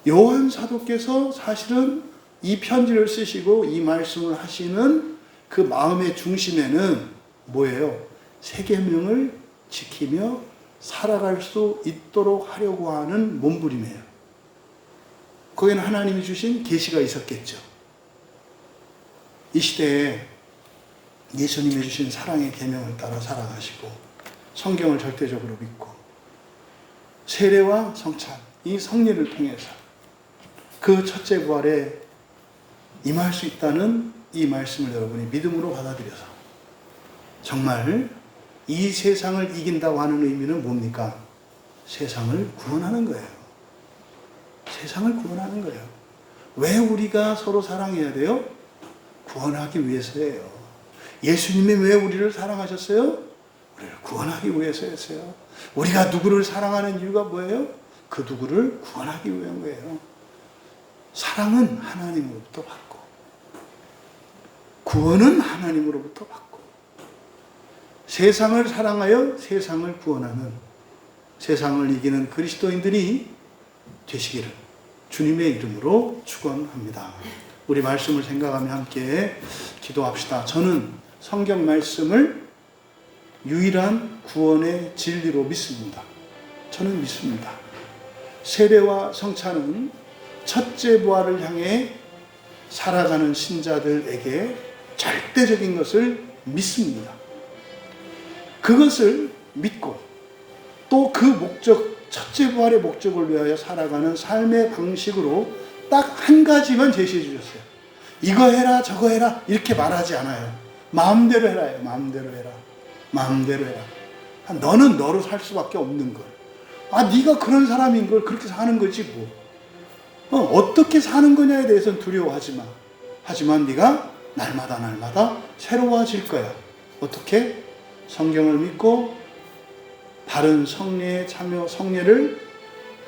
요한 사도께서 사실은 이 편지를 쓰시고 이 말씀을 하시는 그 마음의 중심에는 뭐예요? 세계명을 지키며 살아갈 수 있도록 하려고 하는 몸부림이에요. 거기는 하나님이 주신 계시가 있었겠죠. 이 시대에 예수님이 주신 사랑의 계명을 따라 살아가시고 성경을 절대적으로 믿고 세례와 성찬, 이 성례를 통해서 그 첫째 부활에 임할 수 있다는 이 말씀을 여러분이 믿음으로 받아들여서 정말 이 세상을 이긴다고 하는 의미는 뭡니까? 세상을 구원하는 거예요. 세상을 구원하는 거예요. 왜 우리가 서로 사랑해야 돼요? 구원하기 위해서예요. 예수님이 왜 우리를 사랑하셨어요? 우리를 구원하기 위해서였어요. 우리가 누구를 사랑하는 이유가 뭐예요? 그 누구를 구원하기 위한 거예요. 사랑은 하나님으로부터 받고 구원은 하나님으로부터 받고 세상을 사랑하여 세상을 구원하는 세상을 이기는 그리스도인들이 되시기를 주님의 이름으로 축원합니다. 우리 말씀을 생각하며 함께 기도합시다. 저는 성경 말씀을 유일한 구원의 진리로 믿습니다. 저는 믿습니다. 세례와 성찬은 첫째 부활을 향해 살아가는 신자들에게 절대적인 것을 믿습니다. 그것을 믿고 또 그 목적, 첫째 부활의 목적을 위하여 살아가는 삶의 방식으로 딱 한 가지만 제시해 주셨어요. 이거 해라 저거 해라 이렇게 말하지 않아요. 마음대로 해라. 마음대로 해라. 마음대로 해라. 너는 너로 살 수밖에 없는 걸. 네가 그런 사람인 걸 그렇게 사는 거지 뭐. 어떻게 사는 거냐에 대해서는 두려워하지 마. 하지만 네가 날마다 새로워질 거야. 어떻게? 성경을 믿고 바른 성례에 성례를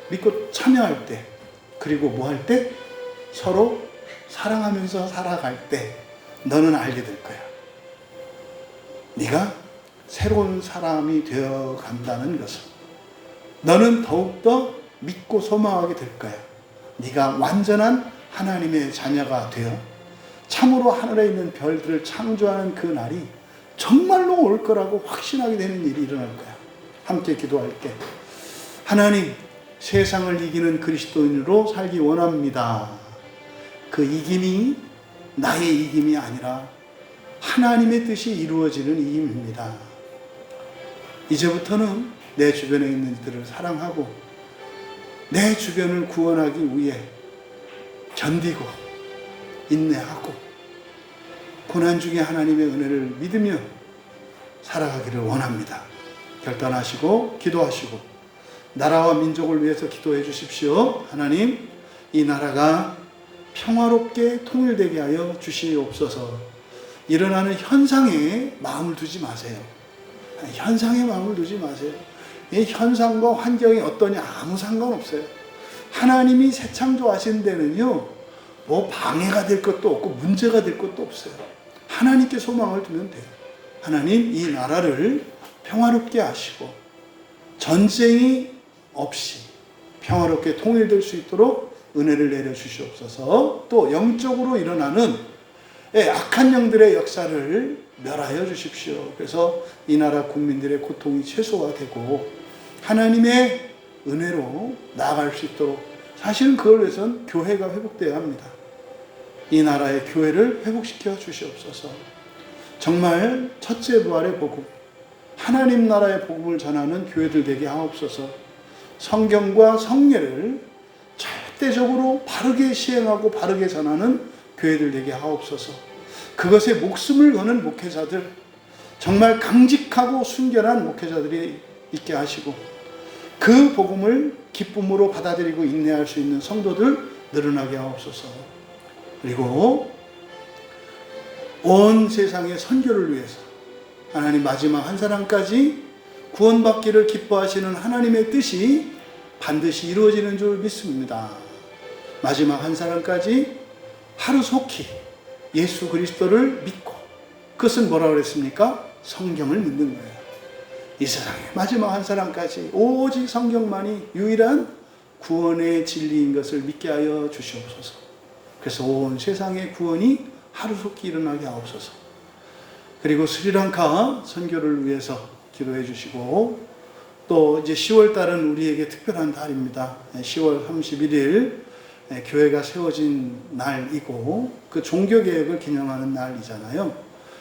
믿고 참여할 때, 그리고 뭐 할 때? 서로 사랑하면서 살아갈 때 너는 알게 될 거야. 네가 새로운 사람이 되어 간다는 것을. 너는 더욱더 믿고 소망하게 될 거야. 네가 완전한 하나님의 자녀가 되어 참으로 하늘에 있는 별들을 창조하는 그 날이 정말로 올 거라고 확신하게 되는 일이 일어날 거야. 함께 기도할게. 하나님, 세상을 이기는 그리스도인으로 살기 원합니다. 그 이김이 나의 이김이 아니라 하나님의 뜻이 이루어지는 이김입니다. 이제부터는 내 주변에 있는 이들을 사랑하고 내 주변을 구원하기 위해 견디고 인내하고 고난 중에 하나님의 은혜를 믿으며 살아가기를 원합니다. 결단하시고 기도하시고 나라와 민족을 위해서 기도해 주십시오. 하나님, 이 나라가 평화롭게 통일되게 하여 주시옵소서. 일어나는 현상에 마음을 두지 마세요. 현상에 마음을 두지 마세요. 이 현상과 환경이 어떠냐 아무 상관없어요. 하나님이 새 창조하신 데는요, 뭐 방해가 될 것도 없고 문제가 될 것도 없어요. 하나님께 소망을 두면 돼요. 하나님, 이 나라를 평화롭게 하시고 전쟁이 없이 평화롭게 통일될 수 있도록 은혜를 내려 주시옵소서. 또 영적으로 일어나는 악한 영들의 역사를 멸하여 주십시오. 그래서 이 나라 국민들의 고통이 최소화되고 하나님의 은혜로 나아갈 수 있도록, 사실은 그걸 위해서는 교회가 회복되어야 합니다. 이 나라의 교회를 회복시켜 주시옵소서. 정말 첫째 부활의 복음, 하나님 나라의 복음을 전하는 교회들 되게 하옵소서. 성경과 성례를 절대적으로 바르게 시행하고 바르게 전하는 교회들 되게 하옵소서. 그것에 목숨을 거는 목회자들, 정말 강직하고 순결한 목회자들이 있게 하시고 그 복음을 기쁨으로 받아들이고 인내할 수 있는 성도들 늘어나게 하옵소서. 그리고 온 세상의 선교를 위해서 하나님 마지막 한 사람까지 구원받기를 기뻐하시는 하나님의 뜻이 반드시 이루어지는 줄 믿습니다. 마지막 한 사람까지 하루속히 예수 그리스도를 믿고, 그것은 뭐라고 그랬습니까? 성경을 믿는 거예요. 이 세상에 마지막 한 사람까지 오직 성경만이 유일한 구원의 진리인 것을 믿게 하여 주시옵소서. 그래서 온 세상의 구원이 하루속히 일어나게 하옵소서. 그리고 스리랑카 선교를 위해서 기도해 주시고, 또 이제 10월 달은 우리에게 특별한 달입니다. 10월 31일 교회가 세워진 날이고 그 종교개혁을 기념하는 날이잖아요.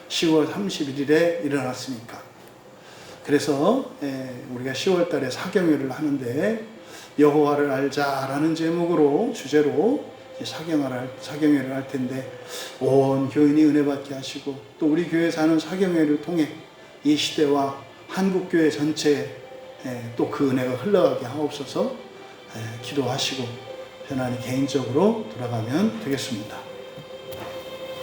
10월 31일에 일어났으니까. 그래서 우리가 10월 달에 사경회를 하는데 여호와를 알자라는 제목으로 주제로 사경회를 할 텐데 온 교인이 은혜 받게 하시고 또 우리 교회에서 하는 사경회를 통해 이 시대와 한국교회 전체에 또 그 은혜가 흘러가게 하옵소서. 기도하시고 편안히 개인적으로 돌아가면 되겠습니다.